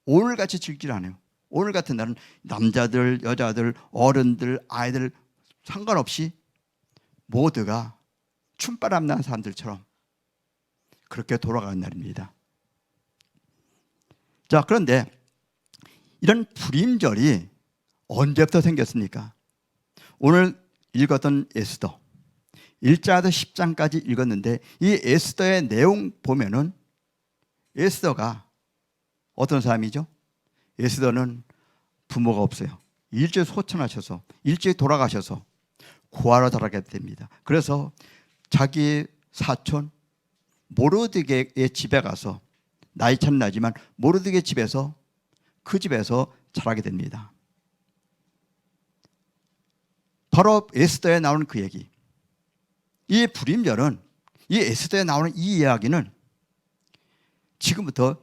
오늘같이 즐기지 않아요. 오늘 같은 날은 남자들, 여자들, 어른들, 아이들 상관없이 모두가 춤바람 나는 사람들처럼 그렇게 돌아가는 날입니다. 자, 그런데 이런 불임절이 언제부터 생겼습니까? 오늘 읽었던 에스더 1장에서 10장까지 읽었는데 이 에스더의 내용 보면은 에스더가 어떤 사람이죠? 에스더는 부모가 없어요. 일찍 소천하셔서 일찍 돌아가셔서 고아로 자라게 됩니다. 그래서 자기 사촌 모르드게의 집에 가서 나이 차는 나지만 모르드게 집에서 그 집에서 자라게 됩니다. 바로 에스더에 나오는 그 얘기. 이 불임절은 이 에스더에 나오는 이 이야기는 지금부터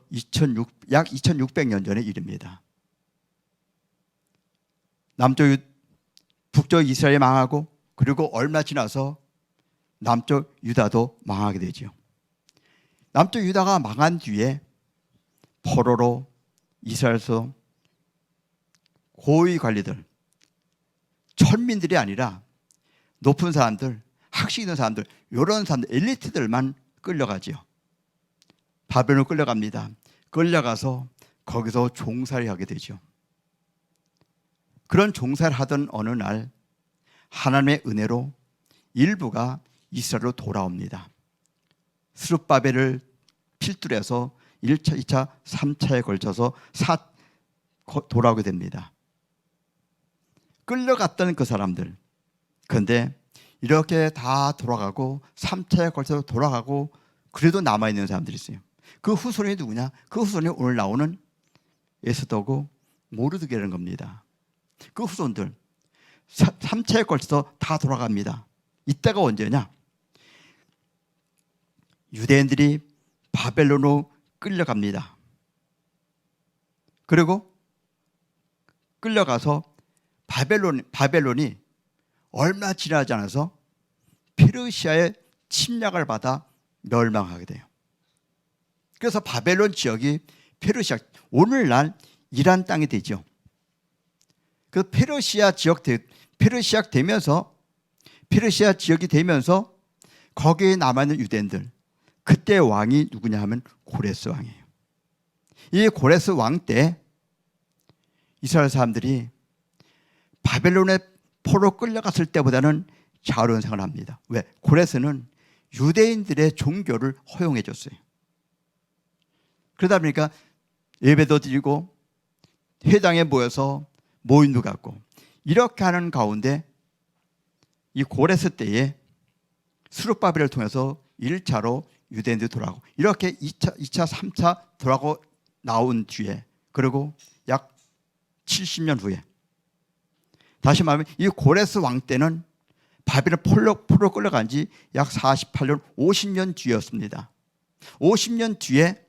약 2600년 전의 일입니다. 북쪽 이스라엘이 망하고 그리고 얼마 지나서 남쪽 유다도 망하게 되죠. 남쪽 유다가 망한 뒤에 포로로 이스라엘에서 고위 관리들, 천민들이 아니라 높은 사람들, 학식 있는 사람들, 이런 사람들, 엘리트들만 끌려가지요. 바벨론으로 끌려갑니다. 끌려가서 거기서 종살이 하게 되죠. 그런 종살이 하던 어느 날 하나님의 은혜로 일부가 이스라엘로 돌아옵니다. 스룹바벨을 필두로 1차, 2차, 3차에 걸쳐서 돌아오게 됩니다. 끌려갔던 그 사람들, 그런데 이렇게 다 돌아가고 3차에 걸쳐서 돌아가고 그래도 남아있는 사람들이 있어요. 그 후손이 누구냐? 그 후손이 오늘 나오는 에스더고 모르드게라는 겁니다. 그 후손들 3차에 걸쳐서 다 돌아갑니다. 이때가 언제냐? 유대인들이 바벨론으로 끌려갑니다. 그리고 끌려가서 바벨론이 얼마 지나지 않아서 페르시아의 침략을 받아 멸망하게 돼요. 그래서 바벨론 지역이 페르시아, 오늘날 이란 땅이 되죠. 그 페르시아 지역이 되면서 거기에 남아있는 유대인들, 그때 왕이 누구냐 하면 고레스 왕이에요. 이 고레스 왕 때 이스라엘 사람들이 바벨론의 포로 끌려갔을 때보다는 자유로운 생활을 합니다. 왜? 고레스는 유대인들의 종교를 허용해 줬어요. 그러다 보니까 예배도 드리고 회당에 모여서 모임도 갖고 이렇게 하는 가운데 이 고레스 때에 스룹바벨을 통해서 1차로 유대인들이 돌아가고 이렇게 2차, 3차 돌아가고 나온 뒤에 그리고 약 70년 후에 다시 말하면 이 고레스 왕 때는 바벨론 포로 끌려간 지 약 48년, 50년 뒤였습니다. 50년 뒤에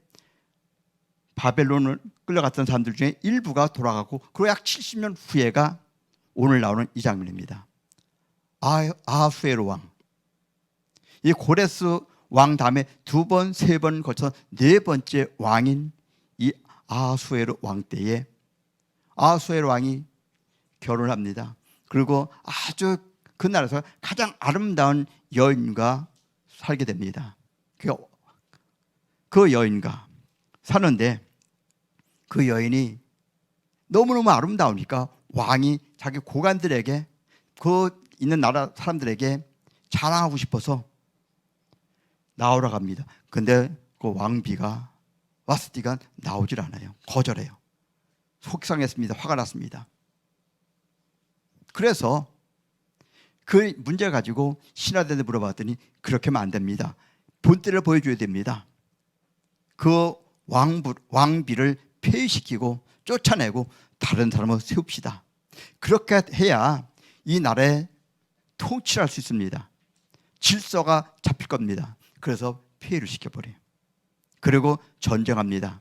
바벨론을 끌려갔던 사람들 중에 일부가 돌아가고 그리고 약 70년 후에가 오늘 나오는 이 장면입니다. 아하수에로 왕. 이 고레스 왕 다음에 2번, 3번 거쳐서 4번째 왕인 이 아하수에로 왕 때에 아하수에로 왕이 결혼을 합니다. 그리고 아주 그 나라에서 가장 아름다운 여인과 살게 됩니다. 그 여인과 사는데 그 여인이 너무너무 아름다우니까 왕이 자기 고관들에게 그 있는 나라 사람들에게 자랑하고 싶어서 나오라고 합니다. 근데 그 왕비가 와스티가 나오질 않아요. 거절해요. 속상했습니다. 화가 났습니다. 그래서 그 문제를 가지고 신하들한테 물어봤더니 그렇게 하면 안 됩니다. 본때를 보여줘야 됩니다. 그 왕비를 폐위시키고 쫓아내고 다른 사람을 세웁시다. 그렇게 해야 이 나라에 통치할 수 있습니다. 질서가 잡힐 겁니다. 그래서 폐위를 시켜버려요. 그리고 전쟁합니다.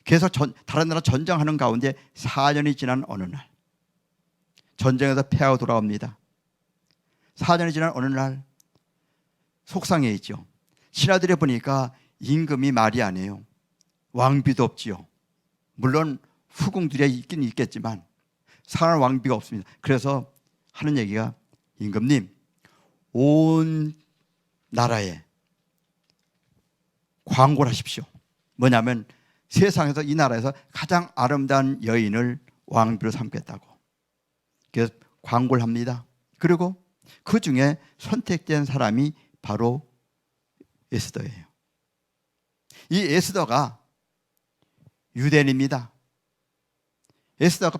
계속 다른 나라 전쟁하는 가운데 4년이 지난 어느 날 전쟁에서 패하고 돌아옵니다. 4년이 지난 어느 날 속상해 있죠. 신하들이 보니까 임금이 말이 안 해요. 왕비도 없지요. 물론 후궁들이 있긴 있겠지만 상할 왕비가 없습니다. 그래서 하는 얘기가 임금님, 온 나라에 광고를 하십시오. 뭐냐면 세상에서 이 나라에서 가장 아름다운 여인을 왕비로 삼겠다고. 그래서 광고를 합니다. 그리고 그 중에 선택된 사람이 바로 에스더예요. 이 에스더가 유대인입니다. 에스더가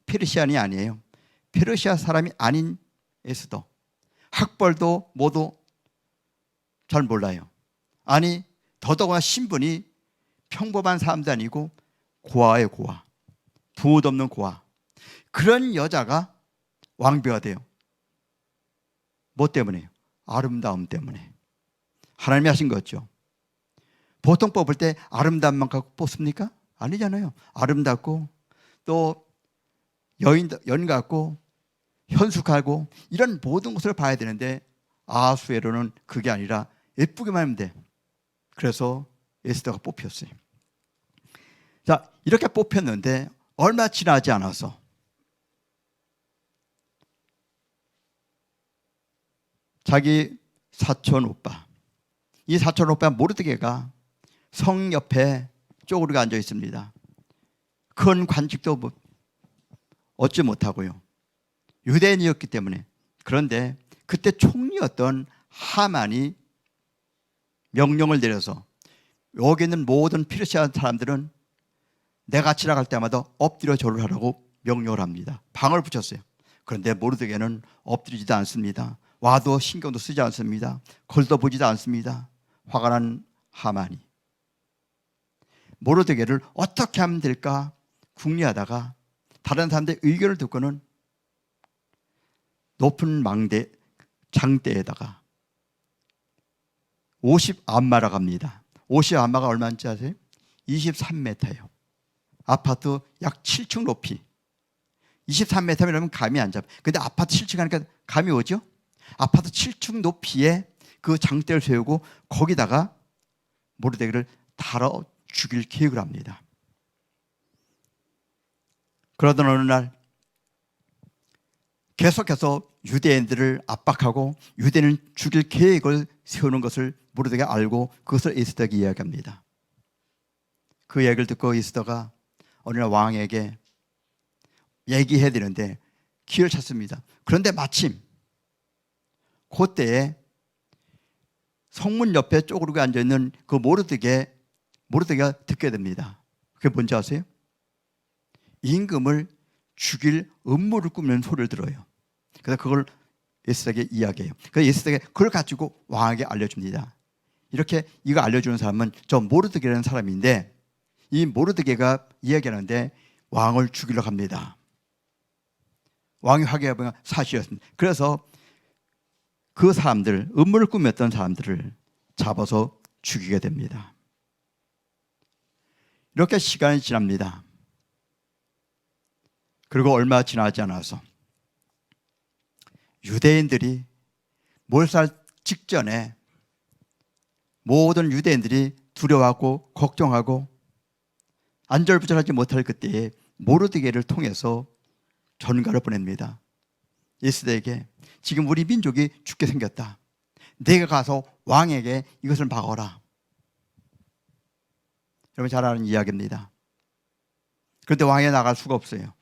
페르시안이 아니에요. 페르시아 사람이 아닌 에스더. 학벌도 모두 잘 몰라요. 아니 더더구나 신분이 평범한 사람도 아니고 고아의 고아, 부모도 없는 고아. 그런 여자가 왕비가 돼요. 뭐 때문에요? 아름다움 때문에. 하나님이 하신 거죠. 보통 뽑을 때 아름다움만 갖고 뽑습니까? 아니잖아요. 아름답고 또 여인 같고 현숙하고 이런 모든 것을 봐야 되는데 아하수에로는 그게 아니라 예쁘게만 하면 돼. 그래서 에스더가 뽑혔어요. 자, 이렇게 뽑혔는데 얼마 지나지 않아서 자기 사촌 오빠, 이 사촌 오빠 모르드게가 성 옆에 쪼그리고 앉아 있습니다. 큰 관직도 얻지 못하고요. 유대인이었기 때문에. 그런데 그때 총리였던 하만이 명령을 내려서 여기 있는 모든 페르시아 사람들은 내가 지나갈 때마다 엎드려 절을 하라고 명령을 합니다. 방을 붙였어요. 그런데 모르드게는 엎드리지도 않습니다. 와도 신경도 쓰지 않습니다. 걸도 보지도 않습니다. 화가 난 하만이 모르드게를 어떻게 하면 될까 궁리하다가 다른 사람들의 의견을 듣고는 높은 망대 장대에다가 50안마라 갑니다. 50안마가 얼마인지 아세요? 23m예요. 아파트 약 7층 높이. 23m면 감이 안 잡아. 근데 아파트 7층 하니까 감이 오죠? 아파트 7층 높이에 그 장대를 세우고 거기다가 모르드게를 달아 죽일 계획을 합니다. 그러던 어느 날 계속해서 유대인들을 압박하고 유대인을 죽일 계획을 세우는 것을 모르드게가 알고 그것을 에스더에게 이야기합니다. 그 얘기를 듣고 에스더가 어느 날 왕에게 얘기해야 되는데 기회를 찾습니다. 그런데 마침 그때에 성문 옆에 쪼그리고 앉아있는 그 모르드게가 듣게 됩니다. 그게 뭔지 아세요? 임금을 죽일 음모를 꾸미는 소리를 들어요. 그래서 그걸 에스더에게 이야기해요. 그래서 에스더에게 그걸 가지고 왕에게 알려줍니다. 이렇게 이거 알려주는 사람은 저 모르드게라는 사람인데 이 모르드게가 이야기하는데 왕을 죽이려고 합니다. 왕이 확인해보면 사실이었습니다. 그래서 그 사람들, 음모를 꾸몄던 사람들을 잡아서 죽이게 됩니다. 이렇게 시간이 지납니다. 그리고 얼마 지나지 않아서 유대인들이 몰살 직전에 모든 유대인들이 두려워하고 걱정하고 안절부절하지 못할 그때에 모르드게를 통해서 전가를 보냅니다. 에스더에게 지금 우리 민족이 죽게 생겼다. 내가 가서 왕에게 이것을 막어라. 여러분 잘 아는 이야기입니다. 그런데 왕에 나갈 수가 없어요.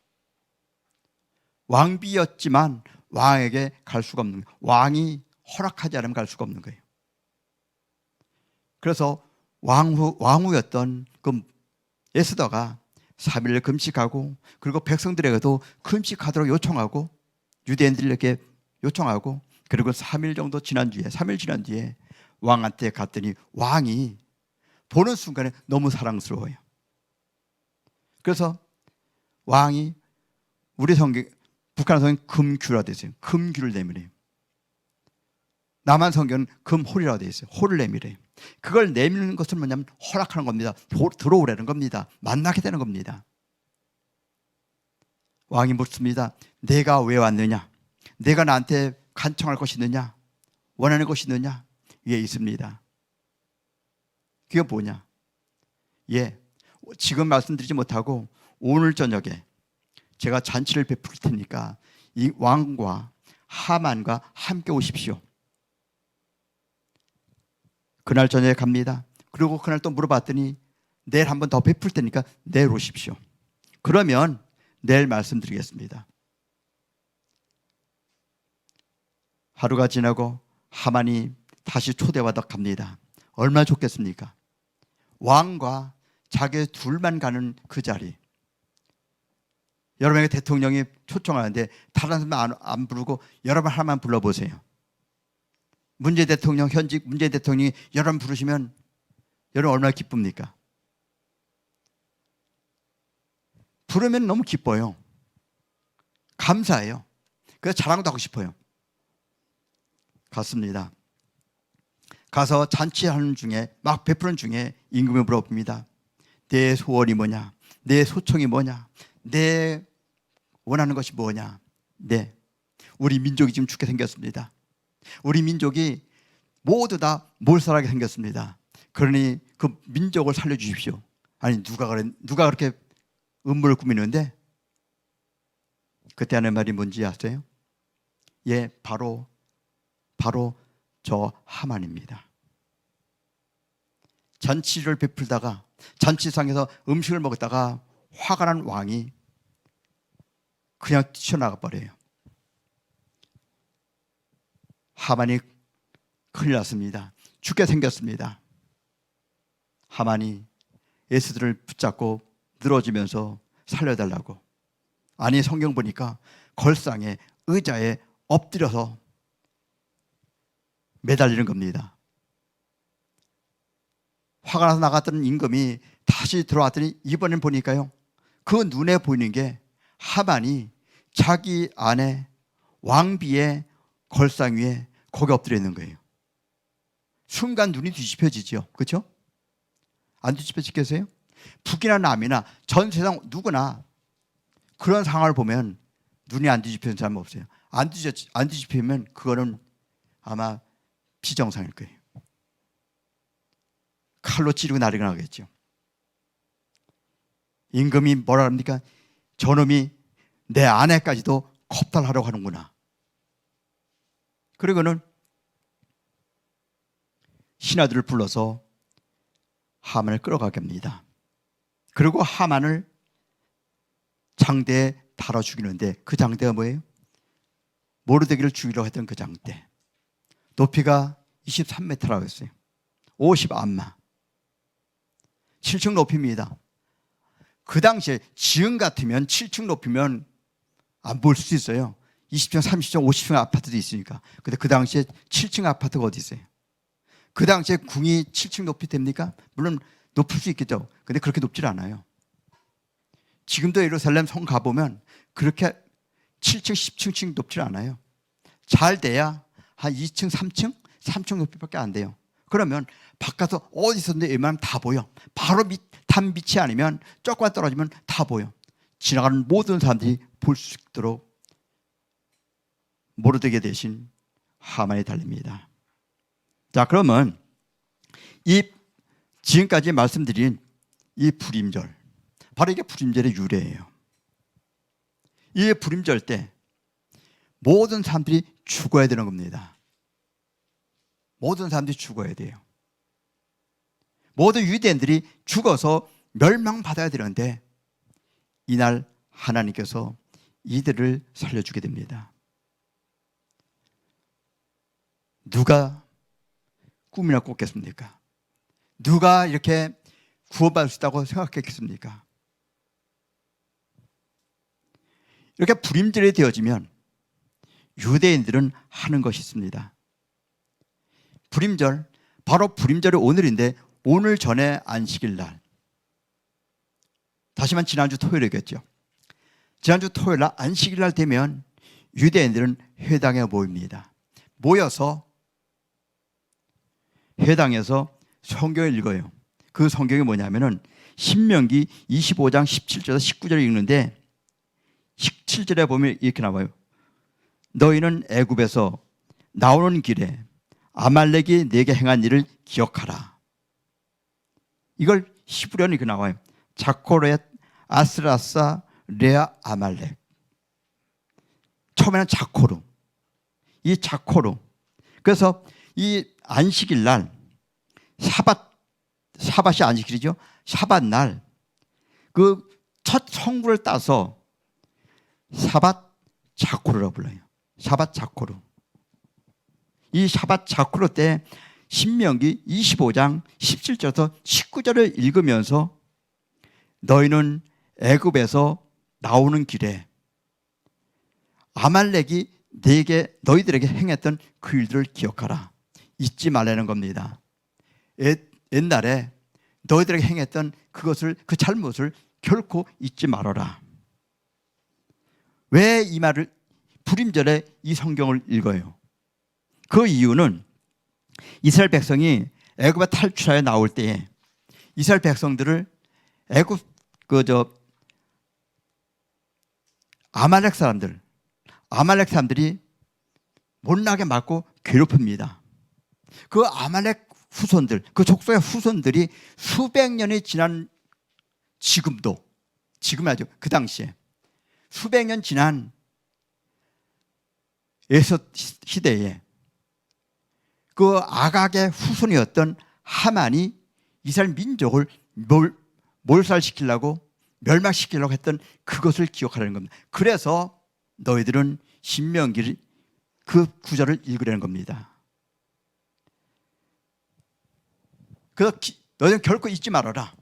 왕비였지만 왕에게 갈 수가 없는 거예요. 왕이 허락하지 않으면 갈 수가 없는 거예요. 그래서 왕후였던 그 에스더가 3일을 금식하고 그리고 백성들에게도 금식하도록 요청하고 유대인들에게 요청하고 그리고 3일 정도 지난 뒤에 3일 지난 뒤에 왕한테 갔더니 왕이 보는 순간에 너무 사랑스러워요. 그래서 왕이 우리 성경 북한 성경 금규라 되세요. 금규를 내밀어요. 남한 성경은 금홀이라고 되어 있어요. 홀을 내밀어요. 그걸 내미는 것은 뭐냐면 허락하는 겁니다. 들어오라는 겁니다. 만나게 되는 겁니다. 왕이 묻습니다. 내가 왜 왔느냐? 내가 나한테 간청할 것이 있느냐? 원하는 것이 있느냐? 예, 있습니다. 그게 뭐냐? 예, 지금 말씀드리지 못하고 오늘 저녁에 제가 잔치를 베풀 테니까 이 왕과 하만과 함께 오십시오. 그날 저녁에 갑니다. 그리고 그날 또 물어봤더니 내일 한 번 더 베풀 테니까 내일 오십시오. 그러면 내일 말씀드리겠습니다. 하루가 지나고 하만이 다시 초대받아 갑니다. 얼마나 좋겠습니까? 왕과 자기 둘만 가는 그 자리. 여러분에게 대통령이 초청하는데 다른 사람 안 부르고 여러분 하나만 불러보세요. 문재인 대통령, 현직 문재인 대통령이 여러분 부르시면 여러분 얼마나 기쁩니까? 부르면 너무 기뻐요. 감사해요. 그래서 자랑도 하고 싶어요. 갔습니다. 가서 잔치하는 중에 막 베푸는 중에 임금이 물어봅니다. 내 소원이 뭐냐? 내 소청이 뭐냐? 내 원하는 것이 뭐냐? 네, 우리 민족이 지금 죽게 생겼습니다. 우리 민족이 모두 다 몰살하게 생겼습니다. 그러니 그 민족을 살려주십시오. 아니 누가 그렇게 음모를 꾸미는데 그때 하는 말이 뭔지 아세요? 예, 바로 저 하만입니다. 잔치를 베풀다가 잔치상에서 음식을 먹다가 화가 난 왕이 그냥 튀어나가 버려요. 하만이 큰일 났습니다. 죽게 생겼습니다. 하만이 에스더를 붙잡고 늘어지면서 살려달라고. 아니 성경 보니까 걸상에 의자에 엎드려서 매달리는 겁니다. 화가 나서 나갔던 임금이 다시 들어왔더니 이번엔 보니까요, 그 눈에 보이는 게 하만이 자기 아내 왕비의 걸상 위에 거기 엎드려 있는 거예요. 순간 눈이 뒤집혀지죠. 그렇죠? 안 뒤집혀지겠어요? 북이나 남이나 전 세상 누구나 그런 상황을 보면 눈이 안 뒤집히는 사람 없어요. 안 뒤집히면 그거는 아마 비정상일 거예요. 칼로 찌르고 난리가 나겠죠. 임금이 뭐라 합니까? 저놈이 내 아내까지도 겁탈하려고 하는구나. 그리고는 신하들을 불러서 하만을 끌어가게 합니다. 그리고 하만을 장대에 달아 죽이는데 그 장대가 뭐예요? 모르드게를 죽이려고 했던 그 장대. 높이가 23m라고 했어요. 50안마. 7층 높이입니다. 그 당시에 지금 같으면 7층 높이면 안 볼 수 있어요. 20층, 30층, 50층 아파트도 있으니까. 근데 그 당시에 7층 아파트가 어디 있어요? 그 당시에 궁이 7층 높이 됩니까? 물론 높을 수 있겠죠. 근데 그렇게 높질 않아요. 지금도 예루살렘 성 가보면 그렇게 7층, 10층 높질 않아요. 잘 돼야 한 2층, 3층 높이밖에 안 돼요. 그러면 바깥에서 어디 있었는데 웬만하면 다 보여. 바로 탄 빛이 아니면 조금만 떨어지면 다 보여. 지나가는 모든 사람들이 볼 수 있도록 모르드게 대신 하만이 달립니다. 자, 그러면 이 지금까지 말씀드린 이 불임절, 바로 이게 불임절의 유래예요. 이 불임절 때 모든 사람들이 죽어야 되는 겁니다. 모든 사람들이 죽어야 돼요. 모든 유대인들이 죽어서 멸망받아야 되는데 이날 하나님께서 이들을 살려주게 됩니다. 누가 꿈이나 꿨겠습니까? 누가 이렇게 구원받을 수 있다고 생각했겠습니까? 이렇게 불임절이 되어지면 유대인들은 하는 것이 있습니다. 불임절, 바로 불임절이 오늘인데 오늘 전에 안식일 날, 다시 말하면 지난주 토요일이겠죠. 지난주 토요일 날 안식일 날 되면 유대인들은 회당에 모입니다. 모여서 회당에서 성경을 읽어요. 그 성경이 뭐냐면은 신명기 25장 17절에서 19절을 읽는데 17절에 보면 이렇게 나와요. 너희는 애굽에서 나오는 길에 아말렉이 내게 행한 일을 기억하라. 이걸 히브리어는 이렇게 나와요. 자코렛 아스라사 레아 아말렉. 처음에는 자코르. 이 자코르. 그래서 이 안식일 날 샤밧이 안식일이죠. 샤밧 날 그 첫 성구를 따서 샤밧 자코르라고 불러요. 샤밧 자코르. 이 샤밧 자코르 때 신명기 25장 17절에서 19절을 읽으면서 너희는 애굽에서 나오는 길에 아말렉이 너희들에게 행했던 그 일들을 기억하라. 잊지 말라는 겁니다. 옛날에 너희들에게 행했던 그 잘못을 결코 잊지 말아라. 왜 이 말을 불임절에 이 성경을 읽어요? 그 이유는 이스라엘 백성이 애굽에 탈출하여 나올 때에 이스라엘 백성들을 애굽 아말렉 사람들이 못나게 맞고 괴롭힙니다. 그 아말렉 후손들, 그 족속의 후손들이 수백 년이 지난 지금 아주 그 당시에 수백 년 지난 에서 시대에 그 아각의 후손이었던 하만이 이스라엘 민족을 몰살시키려고 멸망시키려고 했던 그것을 기억하라는 겁니다. 그래서 너희들은 신명기를 그 구절을 읽으라는 겁니다. 그래서 너희는 결코 잊지 말아라.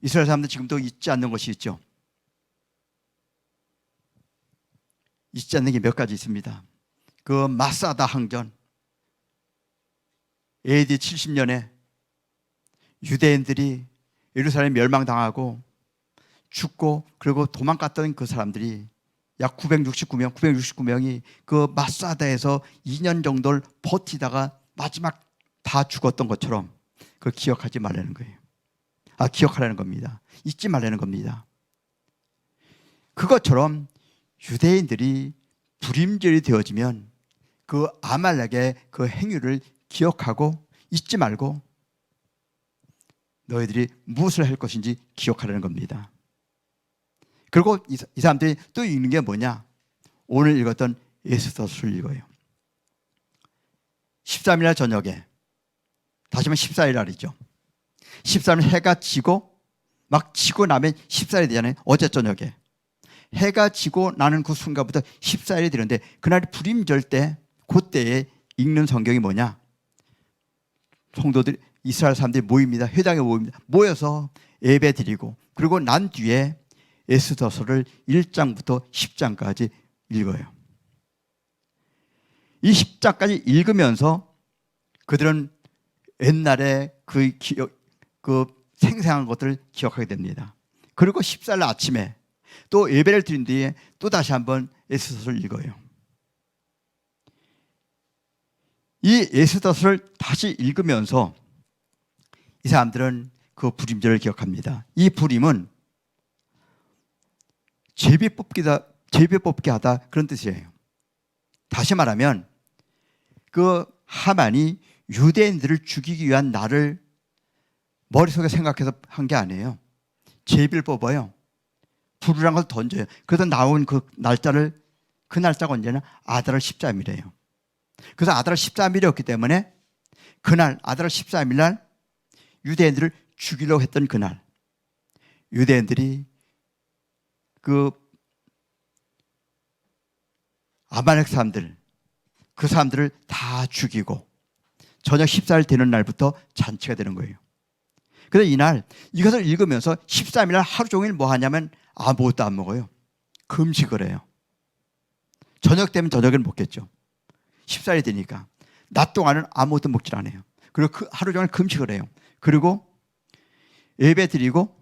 이스라엘 사람들 지금도 잊지 않는 것이 있죠. 잊지 않는 게 몇 가지 있습니다. 그 마사다 항전 AD 70년에 유대인들이 예루살렘 멸망당하고 죽고 그리고 도망갔던 그 사람들이 약 969명이 그 마사다에서 2년 정도를 버티다가 마지막 다 죽었던 것처럼 그걸 기억하지 말라는 거예요. 기억하라는 겁니다. 잊지 말라는 겁니다. 그것처럼 유대인들이 불임절이 되어지면 그 아말렉의 그 행위를 기억하고 잊지 말고 너희들이 무엇을 할 것인지 기억하라는 겁니다. 그리고 이 사람들이 또 읽는 게 뭐냐? 오늘 읽었던 에스더서를 읽어요. 13일 날 저녁에, 다시 말하면 14일 날이죠. 13일 해가 지고 막 지고 나면 14일이 되잖아요. 어제 저녁에 해가 지고 나는 그 순간부터 14일이 되는데 그날이 불임절 때 그때에 읽는 성경이 뭐냐? 성도들 이스라엘 사람들이 모입니다. 회당에 모입니다. 모여서 예배 드리고 그리고 난 뒤에 에스더서를 1장부터 10장까지 읽어요. 이 10장까지 읽으면서 그들은 옛날에 그 생생한 것들을 기억하게 됩니다. 그리고 14일 아침에 또 예배를 드린 뒤에 또 다시 한번 에스더서를 읽어요. 이 에스더서를 다시 읽으면서 이 사람들은 그 불임절을 기억합니다. 이 불임은 제비 뽑기 하다 그런 뜻이에요. 다시 말하면 그 하만이 유대인들을 죽이기 위한 날을 머릿속에 생각해서 한 게 아니에요. 제비를 뽑아요. 불이란 걸 던져요. 그래서 나온 그 날짜가 언제냐? 아달 13일이에요. 그래서 아달 13일이었기 때문에 그날 아달 13일 날 유대인들을 죽이려고 했던 그날 유대인들이 그 아말렉 사람들 그 사람들을 다 죽이고 저녁 14일 되는 날부터 잔치가 되는 거예요. 그래서 이날 이것을 읽으면서 13일 날 하루 종일 뭐 하냐면 아무것도 안 먹어요. 금식을 해요. 저녁 되면 저녁을 먹겠죠. 14일이 되니까 낮 동안은 아무것도 먹질 않아요. 그리고 그 하루 종일 금식을 해요. 그리고 예배 드리고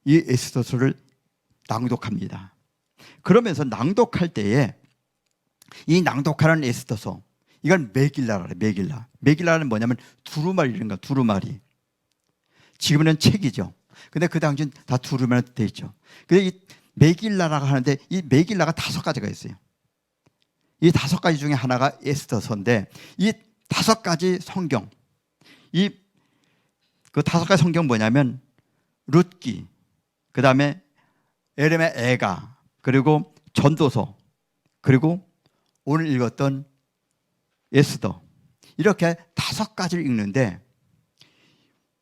이 에스더서를 낭독합니다. 그러면서 낭독할 때에 이 낭독하는 에스더서 이건 메길라라 그래. 메길라. 메길라는 뭐냐면 두루마리 이런 거. 두루마리. 지금은 책이죠. 근데 그 당시엔 다 두루마리로 돼 있죠. 근데 이 메길라라고 하는데 이 메길라가 5가지가 있어요. 이 5가지 중에 하나가 에스더서인데 이 5가지 성경, 이 그 5가지 성경 뭐냐면 룻기, 그 다음에 에레미야 애가, 그리고 전도서, 그리고 오늘 읽었던 에스더, 이렇게 5가지를 읽는데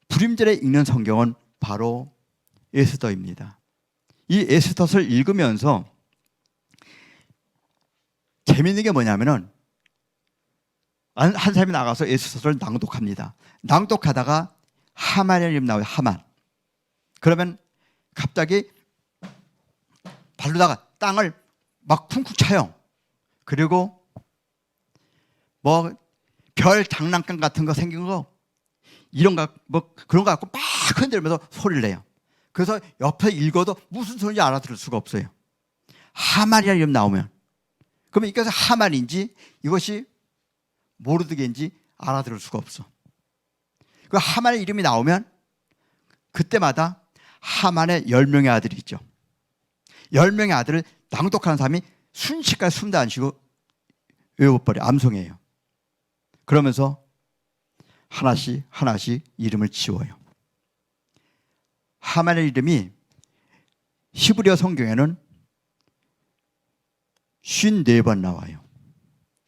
불임절에 읽는 성경은 바로 에스더입니다. 이 에스더서를 읽으면서 재미있는 게 뭐냐면은 한 사람이 나가서 에스더서를 낭독합니다. 낭독하다가 하만이라는 이름 나와요. 하만. 그러면 갑자기 발로다가 땅을 막 쿵쿵 차요. 그리고 뭐 별 장난감 같은 거 생긴 거 이런 거 뭐 그런 거 갖고 막 흔들면서 소리를 내요. 그래서 옆에 읽어도 무슨 소리인지 알아들을 수가 없어요. 하만이라는 이름 나오면 그러면 이것이 하만인지 이것이 모르드게인지 알아들을 수가 없어. 그 하만의 이름이 나오면 그때마다 하만의 10명의 아들이 있죠. 10명의 아들을 낭독하는 사람이 순식간에 숨도 안 쉬고 외워버려. 암송해요. 그러면서 하나씩 하나씩 이름을 지워요. 하만의 이름이 히브리어 성경에는 54번 나와요.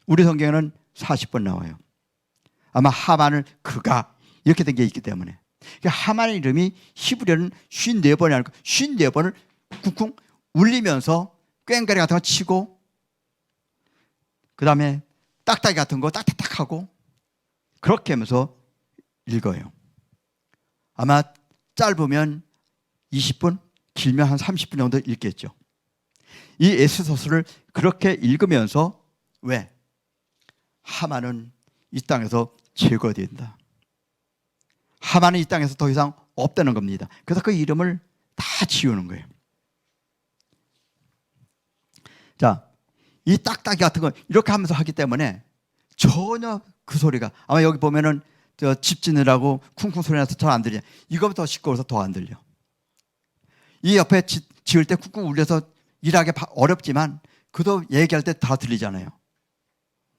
우리 성경에는 40번 나와요. 아마 하만을 그가 이렇게 된 게 있기 때문에. 하만의 이름이 히브리어는 54번이 아니고 54번을 쿵쿵 울리면서 꽹과리 같은 거 치고 그 다음에 딱딱이 같은 거 딱딱딱 하고 그렇게 하면서 읽어요. 아마 짧으면 20분, 길면 한 30분 정도 읽겠죠. 이 에스더서를 그렇게 읽으면서 왜? 하만은 이 땅에서 제거된다. 하만은 이 땅에서 더 이상 없다는 겁니다. 그래서 그 이름을 다 지우는 거예요. 자, 이 딱딱이 같은 거 이렇게 하면서 하기 때문에 전혀 그 소리가 아마 여기 보면은 저 집 짓느라고 쿵쿵 소리 나서 잘 안 들리냐. 이거보다 더 시끄러워서 더 안 들려. 이 옆에 지을 때 쿵쿵 울려서 일하기 어렵지만 그도 얘기할 때 다 들리잖아요.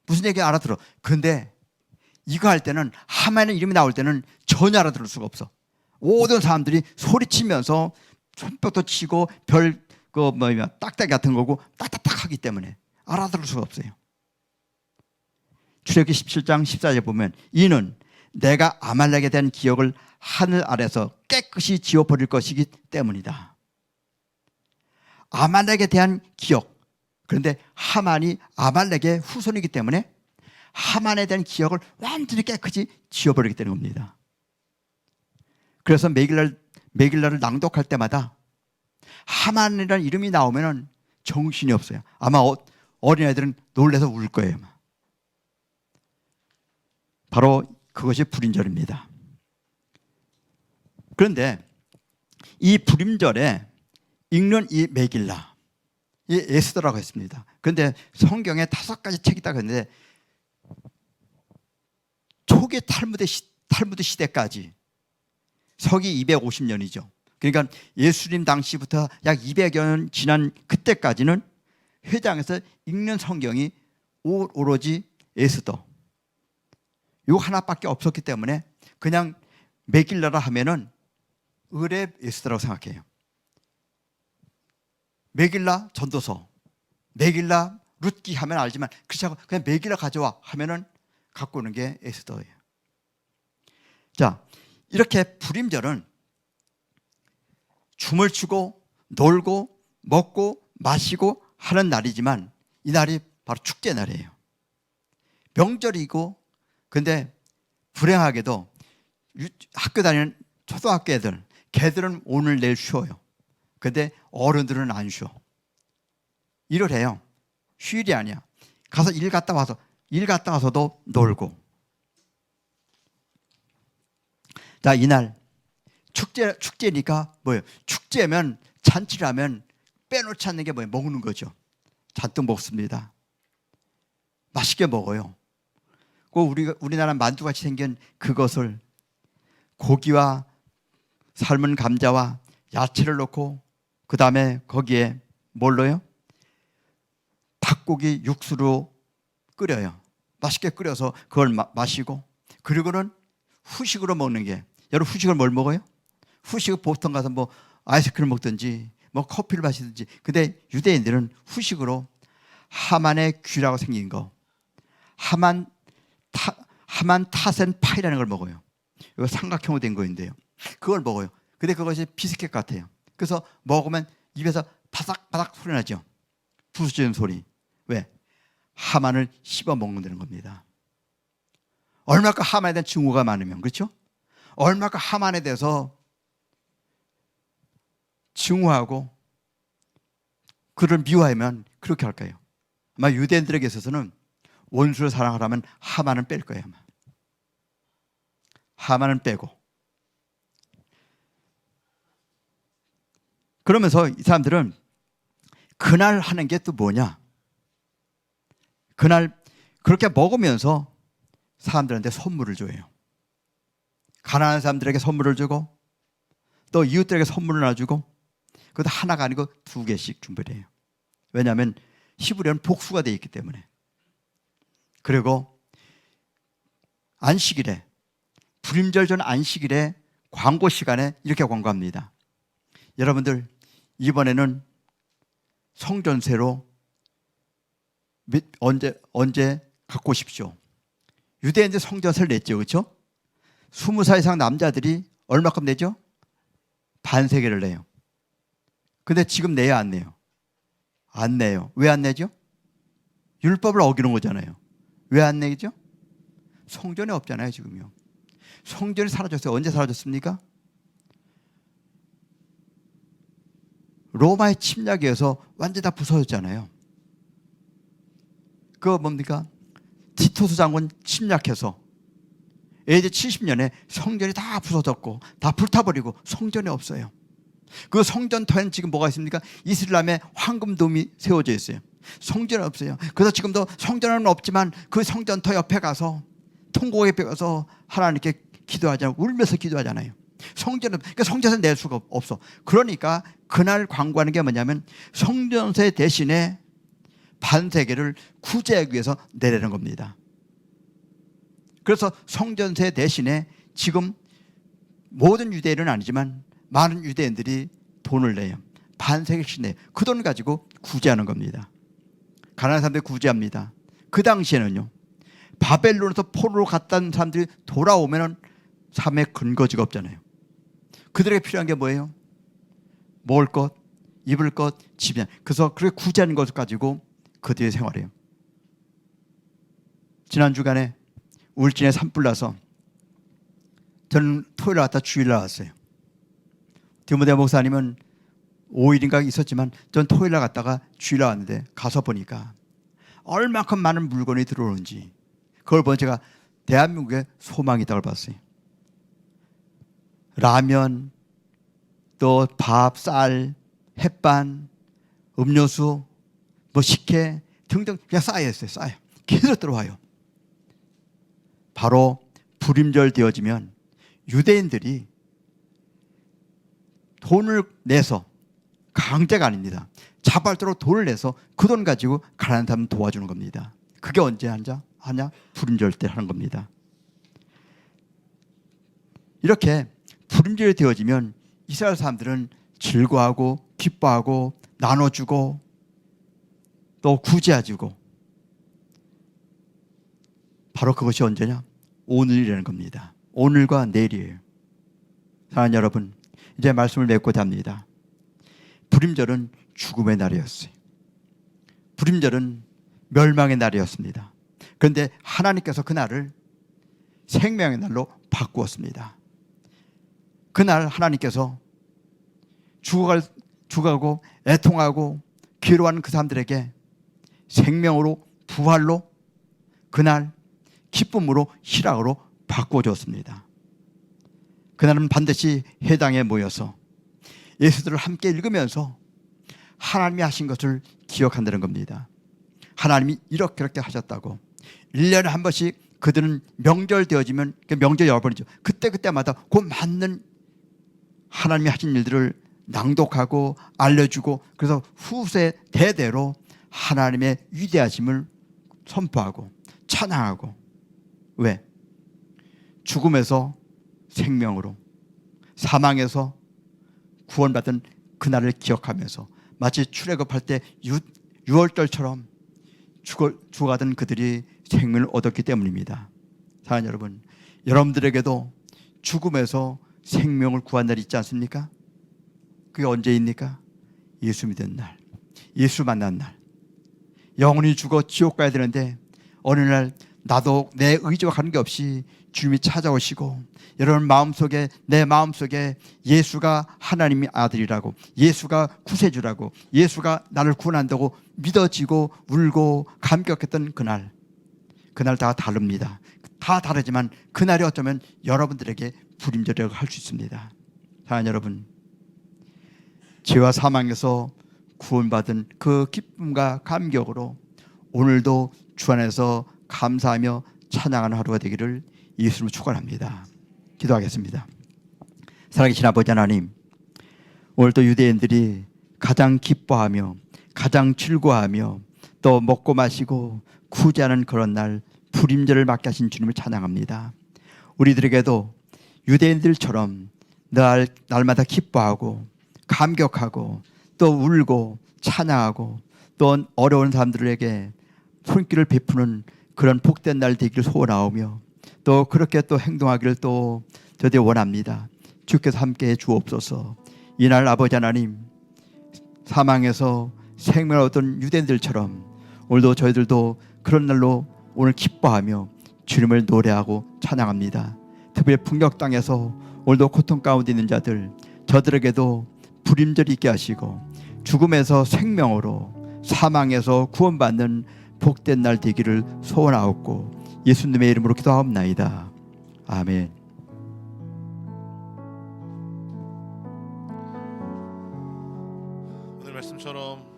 무슨 얘기 알아들어. 근데 이거 할 때는 하만의 이름이 나올 때는 전혀 알아들을 수가 없어. 모든 사람들이 소리치면서 손뼉도 치고 딱딱이 같은 거고 딱딱딱 하기 때문에 알아들을 수가 없어요. 출애굽기 17장 14절에 보면 이는 내가 아말렉에 대한 기억을 하늘 아래서 깨끗이 지워버릴 것이기 때문이다. 아말렉에 대한 기억. 그런데 하만이 아말렉의 후손이기 때문에 하만에 대한 기억을 완전히 깨끗이 지워버리게 되는 겁니다. 그래서 메길라를 낭독할 때마다 하만이라는 이름이 나오면 정신이 없어요. 아마 어린애들은 놀라서 울 거예요. 바로 그것이 불임절입니다. 그런데 이 불임절에 읽는 이 메길라, 이 에스더라고 했습니다. 그런데 성경에 5가지 책이 있다고 했는데 초기 탈무드 시대까지 서기 250년이죠. 그러니까 예수님 당시부터 약 200여 년 지난 그때까지는 회당에서 읽는 성경이 오로지 에스더 요 하나밖에 없었기 때문에 그냥 메길라라 하면은 의뢰 에스더라고 생각해요. 메길라 전도서, 메길라 룻기 하면 알지만 그렇지 그냥 메길라 가져와 하면은 갖고 오는 게 에스더예요. 자, 이렇게 불임절은 춤을 추고 놀고 먹고 마시고 하는 날이지만 이 날이 바로 축제 날이에요. 명절이고 근데 불행하게도 학교 다니는 초등학교 애들 걔들은 오늘 내일 쉬어요. 근데 어른들은 안 쉬어. 일을 해요. 휴일이 아니야. 가서 일 갔다 와서도 놀고. 자, 이날 축제니까 뭐예요? 축제면 잔치를 하면 빼놓지 않는 게 뭐예요? 먹는 거죠. 잔뜩 먹습니다. 맛있게 먹어요. 우리나라 만두같이 생긴 그것을 고기와 삶은 감자와 야채를 넣고 그 다음에 거기에 뭘 넣어요? 닭고기 육수로 끓여요. 맛있게 끓여서 그걸 마시고, 그리고는 후식으로 먹는 게, 여러분 후식을 뭘 먹어요? 후식을 보통 가서 뭐 아이스크림 먹든지 뭐 커피를 마시든지, 근데 유대인들은 후식으로 하만의 귀라고 생긴 거, 하만 타센 파이라는 걸 먹어요. 이거 삼각형으로 된 거인데요, 그걸 먹어요. 근데 그것이 비스켓 같아요. 그래서 먹으면 입에서 바삭바삭 소리 나죠. 부수지는 소리. 왜? 하만을 씹어 먹는다는 겁니다. 얼마큼 하만에 대한 증오가 많으면, 그렇죠? 얼마큼 하만에 대해서 증오하고 그를 미워하면 그렇게 할까요? 아마 유대인들에게 있어서는 원수를 사랑하라면 하만은 뺄 거예요. 아마. 하만은 빼고. 그러면서 이 사람들은 그날 하는 게 또 뭐냐? 그날 그렇게 먹으면서 사람들한테 선물을 줘요. 가난한 사람들에게 선물을 주고, 또 이웃들에게 선물을 놔주고, 그것도 하나가 아니고 2개씩 준비를 해요. 왜냐하면 히브리어는 복수가 되어 있기 때문에. 그리고 안식일에, 불임절 전 안식일에 광고 시간에 이렇게 광고합니다. 여러분들 이번에는 성전세로 언제 갖고 오십시오. 유대인들 성전세를 냈죠, 그렇죠? 20살 이상 남자들이 얼마큼 내죠? 반세계를 내요. 근데 지금 내야 안 내요? 안 내요. 왜 안 내죠? 율법을 어기는 거잖아요. 왜 안 내죠? 성전이 없잖아요, 지금요. 성전이 사라졌어요. 언제 사라졌습니까? 로마의 침략에 의해서 완전히 다 부서졌잖아요. 그거 뭡니까? 티토스 장군 침략해서 AD 70년에 성전이 다 부서졌고 다 불타버리고 성전이 없어요. 그 성전터에는 지금 뭐가 있습니까? 이슬람의 황금돔이 세워져 있어요. 성전은 없어요. 그래서 지금도 성전은 없지만 그 성전터 옆에 가서 통곡에 배워서 하나님께 기도하잖아요. 울면서 기도하잖아요. 성전은, 그러니까 성전에서 낼 수가 없어. 그러니까 그날 광고하는 게 뭐냐면 성전세 대신에 반세계를 구제하기 위해서 내려는 겁니다. 그래서 성전세 대신에 지금 모든 유대인은 아니지만 많은 유대인들이 돈을 내요. 반세계씩 내요. 그 돈을 가지고 구제하는 겁니다. 가난한 사람들이 구제합니다. 그 당시에는요, 바벨론에서 포로로 갔다는 사람들이 돌아오면 삶의 근거지가 없잖아요. 그들에게 필요한 게 뭐예요? 먹을 것, 입을 것, 집이야. 그래서 그렇게 구제하는 것을 가지고 그들의 생활이에요. 지난 주간에 울진에 산불 나서 저는 토요일 날 갔다 주일 날 왔어요. 디모데 목사님은 5일인가 있었지만 전 토요일 날 갔다가 주일 날 왔는데, 가서 보니까 얼마큼 많은 물건이 들어오는지, 그걸 보면 제가 대한민국에 소망이 있다고 봤어요. 라면, 또 밥, 쌀, 햇반, 음료수, 뭐 식혜 등등 그냥 쌓여있어요. 쌓여. 계속 들어와요. 바로 불임절 되어지면 유대인들이 돈을 내서, 강제가 아닙니다, 자발적으로 돈을 내서 그 돈 가지고 가난한 사람 도와주는 겁니다. 그게 언제 하냐? 불임절 때 하는 겁니다. 이렇게 불임절이 되어지면 이스라엘 사람들은 즐거워하고 기뻐하고 나눠주고 또 구제해주고, 바로 그것이 언제냐? 오늘이라는 겁니다. 오늘과 내일이에요. 사랑하는 여러분, 이제 말씀을 맺고자 합니다. 불임절은 죽음의 날이었어요. 불임절은 멸망의 날이었습니다. 그런데 하나님께서 그 날을 생명의 날로 바꾸었습니다. 그날 하나님께서 죽어가고 애통하고 괴로워하는 그 사람들에게 생명으로, 부활로, 그날 기쁨으로, 희락으로 바꿔줬습니다. 그날은 반드시 회당에 모여서 예수들을 함께 읽으면서 하나님이 하신 것을 기억한다는 겁니다. 하나님이 이렇게 하셨다고 1년에 한 번씩 그들은 명절 되어지면 명절 여러분이죠. 그때마다 그 맞는 하나님이 하신 일들을 낭독하고 알려주고 그래서 후세 대대로 하나님의 위대하심을 선포하고 찬양하고 왜? 죽음에서 생명으로 사망에서 구원받은 그날을 기억하면서 마치 출애굽할 때 6월절처럼 죽어가던 그들이 생명을 얻었기 때문입니다. 사랑하는 여러분, 여러분들에게도 죽음에서 생명을 구한 날이 있지 않습니까? 그게 언제입니까? 예수 믿은 날, 예수 만난 날. 영원히 죽어 지옥 가야 되는데 어느 날 나도 내 의지와 관계없이 주님이 찾아오시고 여러분 마음속에 내 마음속에 예수가 하나님의 아들이라고 예수가 구세주라고 예수가 나를 구원한다고 믿어지고 울고 감격했던 그날 다 다릅니다. 다 다르지만 그날이 어쩌면 여러분들에게 불임절이라고 할 수 있습니다. 사랑하는 여러분, 죄와 사망에서 구원받은 그 기쁨과 감격으로 오늘도 주 안에서 감사하며 찬양하는 하루가 되기를 예수님으로 축원합니다. 기도하겠습니다. 살아계신 아버지 하나님, 오늘도 유대인들이 가장 기뻐하며 가장 즐거워하며 또 먹고 마시고 구제하는 그런 날 불임절을 맞게 하신 주님을 찬양합니다. 우리들에게도 유대인들처럼 날마다 기뻐하고 감격하고 또 울고 찬양하고 또 어려운 사람들에게 손길을 베푸는 그런 복된 날 되기를 소원하오며 또 그렇게 또 행동하기를 또 저도 원합니다. 주께서 함께해 주옵소서. 이날 아버지 하나님, 사망에서 생명을 얻은 유대인들처럼 오늘도 저희들도 그런 날로 오늘 기뻐하며 주님을 노래하고 찬양합니다. 특별히 풍력 땅에서 오늘도 고통 가운데 있는 자들, 저들에게도 불임절이 있게 하시고 죽음에서 생명으로 사망에서 구원받는 복된 날 되기를 소원하옵고 예수님의 이름으로 기도하옵나이다. 아멘. 오늘 말씀처럼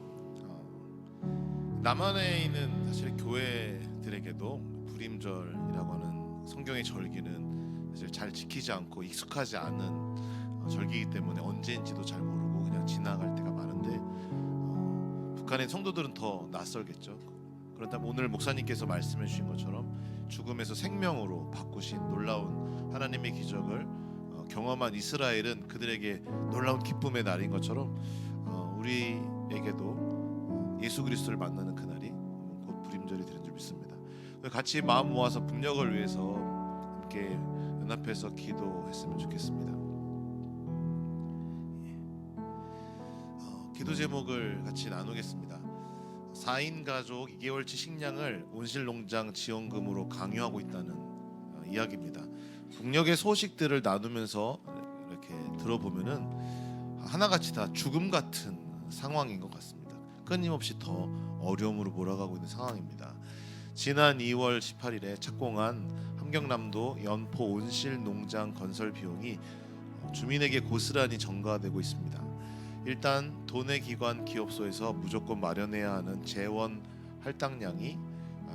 남한에 있는 사실 교회들에게도 불임절이라고 하는 성경의 절기는 사실 잘 지키지 않고 익숙하지 않은 절기이기 때문에 언제인지도 잘 모르고 그냥 지나갈 때가 많은데 북한의 성도들은 더 낯설겠죠. 그렇다면 오늘 목사님께서 말씀해 주신 것처럼 죽음에서 생명으로 바꾸신 놀라운 하나님의 기적을 경험한 이스라엘은 그들에게 놀라운 기쁨의 날인 것처럼 우리에게도 예수 그리스도를 만나는 그날이 곧 불임절이 되는 줄 믿습니다. 같이 마음 모아서 북녘을 위해서 함께 연합해서 기도했으면 좋겠습니다. 기도 제목을 같이 나누겠습니다. 4인 가족 2개월치 식량을 온실농장 지원금으로 강요하고 있다는 이야기입니다. 북녘의 소식들을 나누면서 이렇게 들어보면은 하나같이 다 죽음 같은 상황인 것 같습니다. 끊임없이 더 어려움으로 몰아가고 있는 상황입니다. 지난 2월 18일에 착공한 함경남도 연포 온실농장 건설 비용이 주민에게 고스란히 전가되고 있습니다. 일단 도내기관 기업소에서 무조건 마련해야 하는 재원 할당량이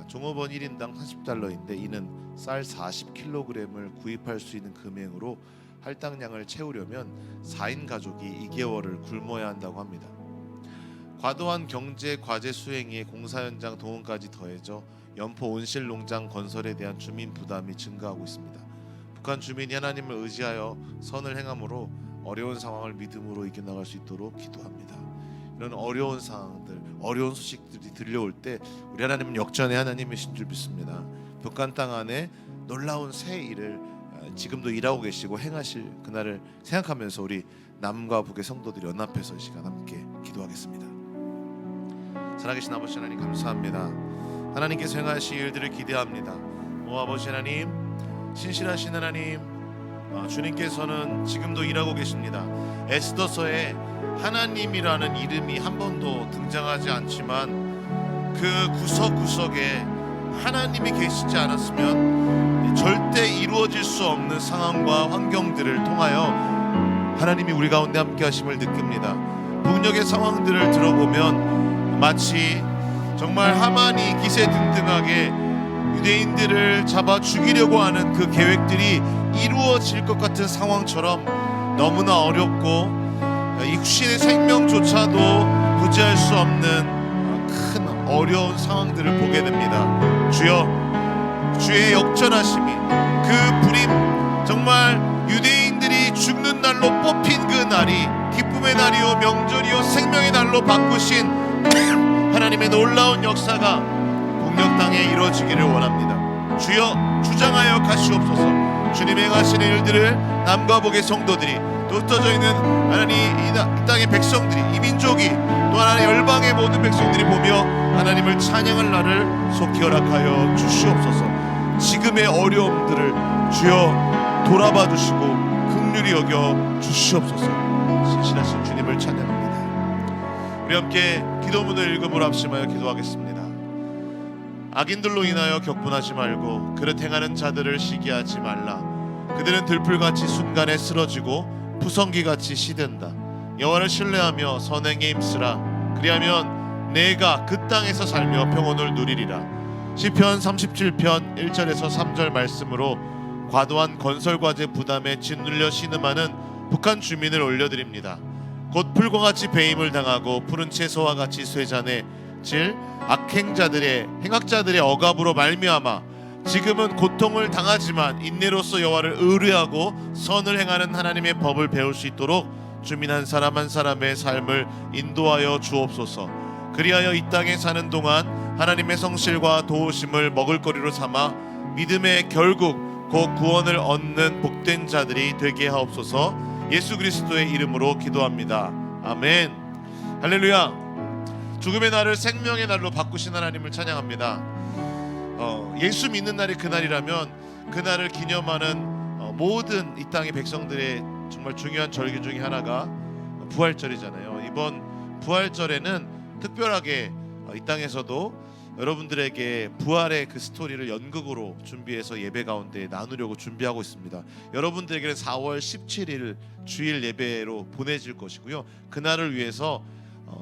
종업원 1인당 30달러인데 이는 쌀 40kg을 구입할 수 있는 금액으로 할당량을 채우려면 4인 가족이 2개월을 굶어야 한다고 합니다. 과도한 경제 과제 수행에 공사 현장 동원까지 더해져 연포 온실농장 건설에 대한 주민 부담이 증가하고 있습니다. 북한 주민이 하나님을 의지하여 선을 행함으로 어려운 상황을 믿음으로 이겨나갈 수 있도록 기도합니다. 이런 어려운 상황들, 어려운 소식들이 들려올 때 우리 하나님은 역전의 하나님이신 줄 믿습니다. 북한 땅 안에 놀라운 새 일을 지금도 일하고 계시고 행하실 그날을 생각하면서 우리 남과 북의 성도들이 연합해서 이 시간 함께 기도하겠습니다. 살아계신 아버지 하나님 감사합니다. 하나님께서 행하실 일들을 기대합니다. 오 아버지 하나님, 신실하신 하나님, 주님께서는 지금도 일하고 계십니다. 에스더서에 하나님이라는 이름이 한 번도 등장하지 않지만 그 구석구석에 하나님이 계시지 않았으면 절대 이루어질 수 없는 상황과 환경들을 통하여 하나님이 우리 가운데 함께 하심을 느낍니다. 북녘의 상황들을 들어보면 마치 정말 하만이 기세등등하게 유대인들을 잡아 죽이려고 하는 그 계획들이 이루어질 것 같은 상황처럼 너무나 어렵고 육신의 생명조차도 부지할 수 없는 큰 어려운 상황들을 보게 됩니다. 주여, 주의 역전하심이, 그 불임, 정말 유대인들이 죽는 날로 뽑힌 그 날이 기쁨의 날이요 명절이요 생명의 날로 바꾸신 하나님의 놀라운 역사가 북녘 땅에 이루어지기를 원합니다. 주여, 주장하여 가시옵소서. 주님의 행하시는 일들을 남과 북의 성도들이, 또 흩어져 있는 하나님 이 땅의 백성들이, 이 민족이, 또 하나님 열방의 모든 백성들이 보며 하나님을 찬양할 날을 속히 허락하여 주시옵소서. 지금의 어려움들을 주여 돌아봐 주시고 긍휼히 여겨 주시옵소서. 신실하신 주님을 찬양합니다. 우리 함께 기도문을 읽음으로 합심하여 기도하겠습니다. 악인들로 인하여 격분하지 말고 그릇 행하는 자들을 시기하지 말라. 그들은 들풀같이 순간에 쓰러지고 푸성기같이 시든다. 여호와를 신뢰하며 선행에 힘쓰라. 그리하면 내가 그 땅에서 살며 평온을 누리리라. 시편 37편 1절에서 3절 말씀으로 과도한 건설과제 부담에 짓눌려 신음하는 북한 주민을 올려드립니다. 곧 풀과 같이 배임을 당하고 푸른 채소와 같이 쇠잔에 질 행악자들의 억압으로 말미암아 지금은 고통을 당하지만 인내로서 여호와를 의뢰하고 선을 행하는 하나님의 법을 배울 수 있도록 주민 한 사람 한 사람의 삶을 인도하여 주옵소서. 그리하여 이 땅에 사는 동안 하나님의 성실과 도우심을 먹을거리로 삼아 믿음의 결국 곧 구원을 얻는 복된 자들이 되게 하옵소서. 예수 그리스도의 이름으로 기도합니다. 아멘. 할렐루야. 죽음의 날을 생명의 날로 바꾸신 하나님을 찬양합니다. 예수 믿는 날이 그날이라면 그날을 기념하는 모든 이 땅의 백성들의 정말 중요한 절기 중에 하나가 부활절이잖아요. 이번 부활절에는 특별하게 이 땅에서도 여러분들에게 부활의 그 스토리를 연극으로 준비해서 예배 가운데 나누려고 준비하고 있습니다. 여러분들에게는 4월 17일 주일 예배로 보내질 것이고요. 그날을 위해서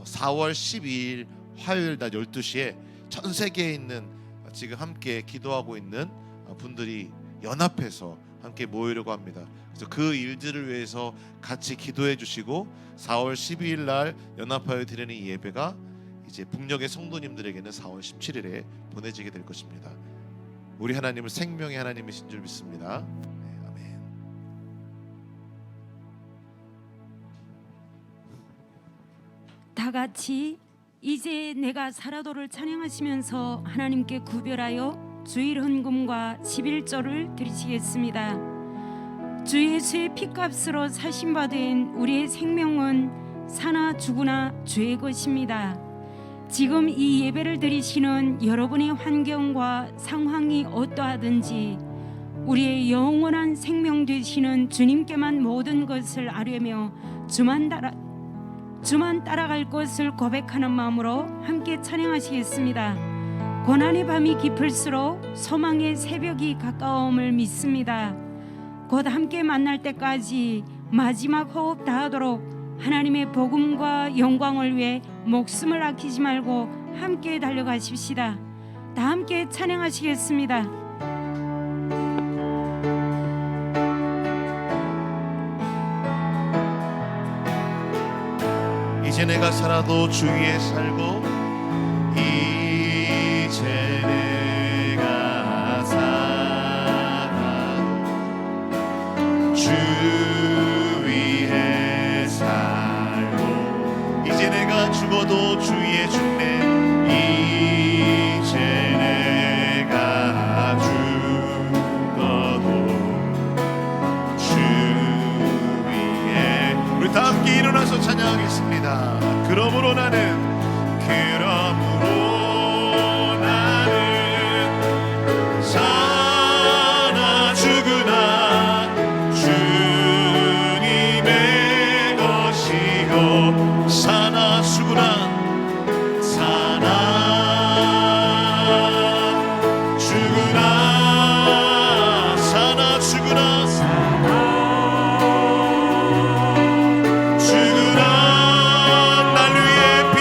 4월 12일 화요일 낮 12시에 전 세계에 있는 지금 함께 기도하고 있는 분들이 연합해서 함께 모이려고 합니다. 그래서 그 일들을 위해서 같이 기도해 주시고 4월 12일 날 연합하여 드리는 이 예배가 이제 북녘의 성도님들에게는 4월 17일에 보내지게 될 것입니다. 우리 하나님은 생명의 하나님이신 줄 믿습니다. 네, 아멘. 다 같이 이제 내가 살아도를 찬양하시면서 하나님께 구별하여 주일 헌금과 11조를 드리시겠습니다. 주 예수의 피값으로 사신 바 된 우리의 생명은 사나 죽으나 주의 것입니다. 지금 이 예배를 드리시는 여러분의 환경과 상황이 어떠하든지 우리의 영원한 생명 되시는 주님께만 모든 것을 아뢰며 주만 따라갈 것을 고백하는 마음으로 함께 찬양하시겠습니다. 고난의 밤이 깊을수록 소망의 새벽이 가까움을 믿습니다. 곧 함께 만날 때까지 마지막 호흡 다하도록 하나님의 복음과 영광을 위해 목숨을 아끼지 말고 함께 달려가십시다. 다 함께 찬양하시겠습니다. 이제 내가 살아도 주 위에 살고 이제 내가 살아도 주 위에 살고 이제 내가 죽어도 주 위에 죽네. 이제 내가 죽어도 주 위에. 우리 다 함께 일어나서 찬양하겠습니다. 그러므로 나는 사나 죽으나 주님의 것이요 사나 죽으나 날 위해 피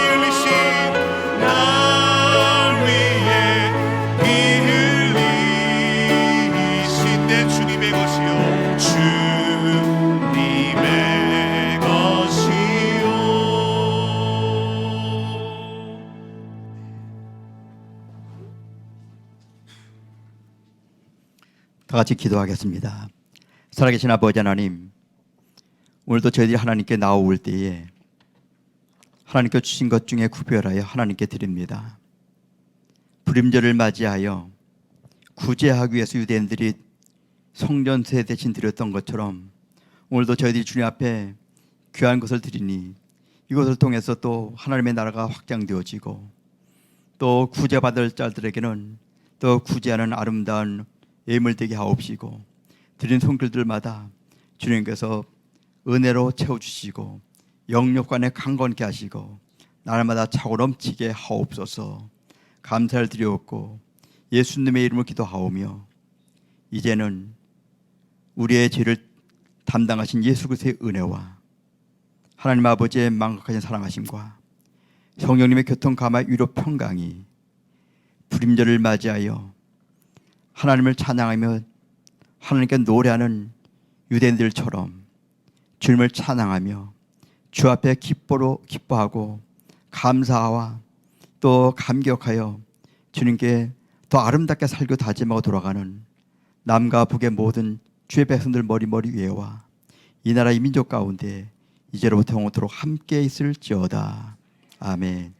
다 같이 기도하겠습니다. 살아계신 아버지 하나님, 오늘도 저희들이 하나님께 나올 때에 하나님께 주신 것 중에 구별하여 하나님께 드립니다. 불임절을 맞이하여 구제하기 위해서 유대인들이 성전세 대신 드렸던 것처럼 오늘도 저희들이 주님 앞에 귀한 것을 드리니 이것을 통해서 또 하나님의 나라가 확장되어지고 또 구제받을 자들에게는 또 구제하는 아름다운 예물 되게 하옵시고 드린 손길들마다 주님께서 은혜로 채워주시고 영육간에 강건케 하시고 날마다 차고 넘치게 하옵소서. 감사를 드리옵고 예수님의 이름으로 기도하오며 이제는 우리의 죄를 담당하신 예수 그리스도의 은혜와 하나님 아버지의 망각하신 사랑하심과 성령님의 교통감화 위로 평강이 불임절을 맞이하여 하나님을 찬양하며 하나님께 노래하는 유대인들처럼 주님을 찬양하며 주 앞에 기뻐하고 감사와 또 감격하여 주님께 더 아름답게 살고 다짐하고 돌아가는 남과 북의 모든 주의 백성들 머리 위에와 이 나라 이 민족 가운데 이제로부터 영원토록 함께 있을지어다. 아멘.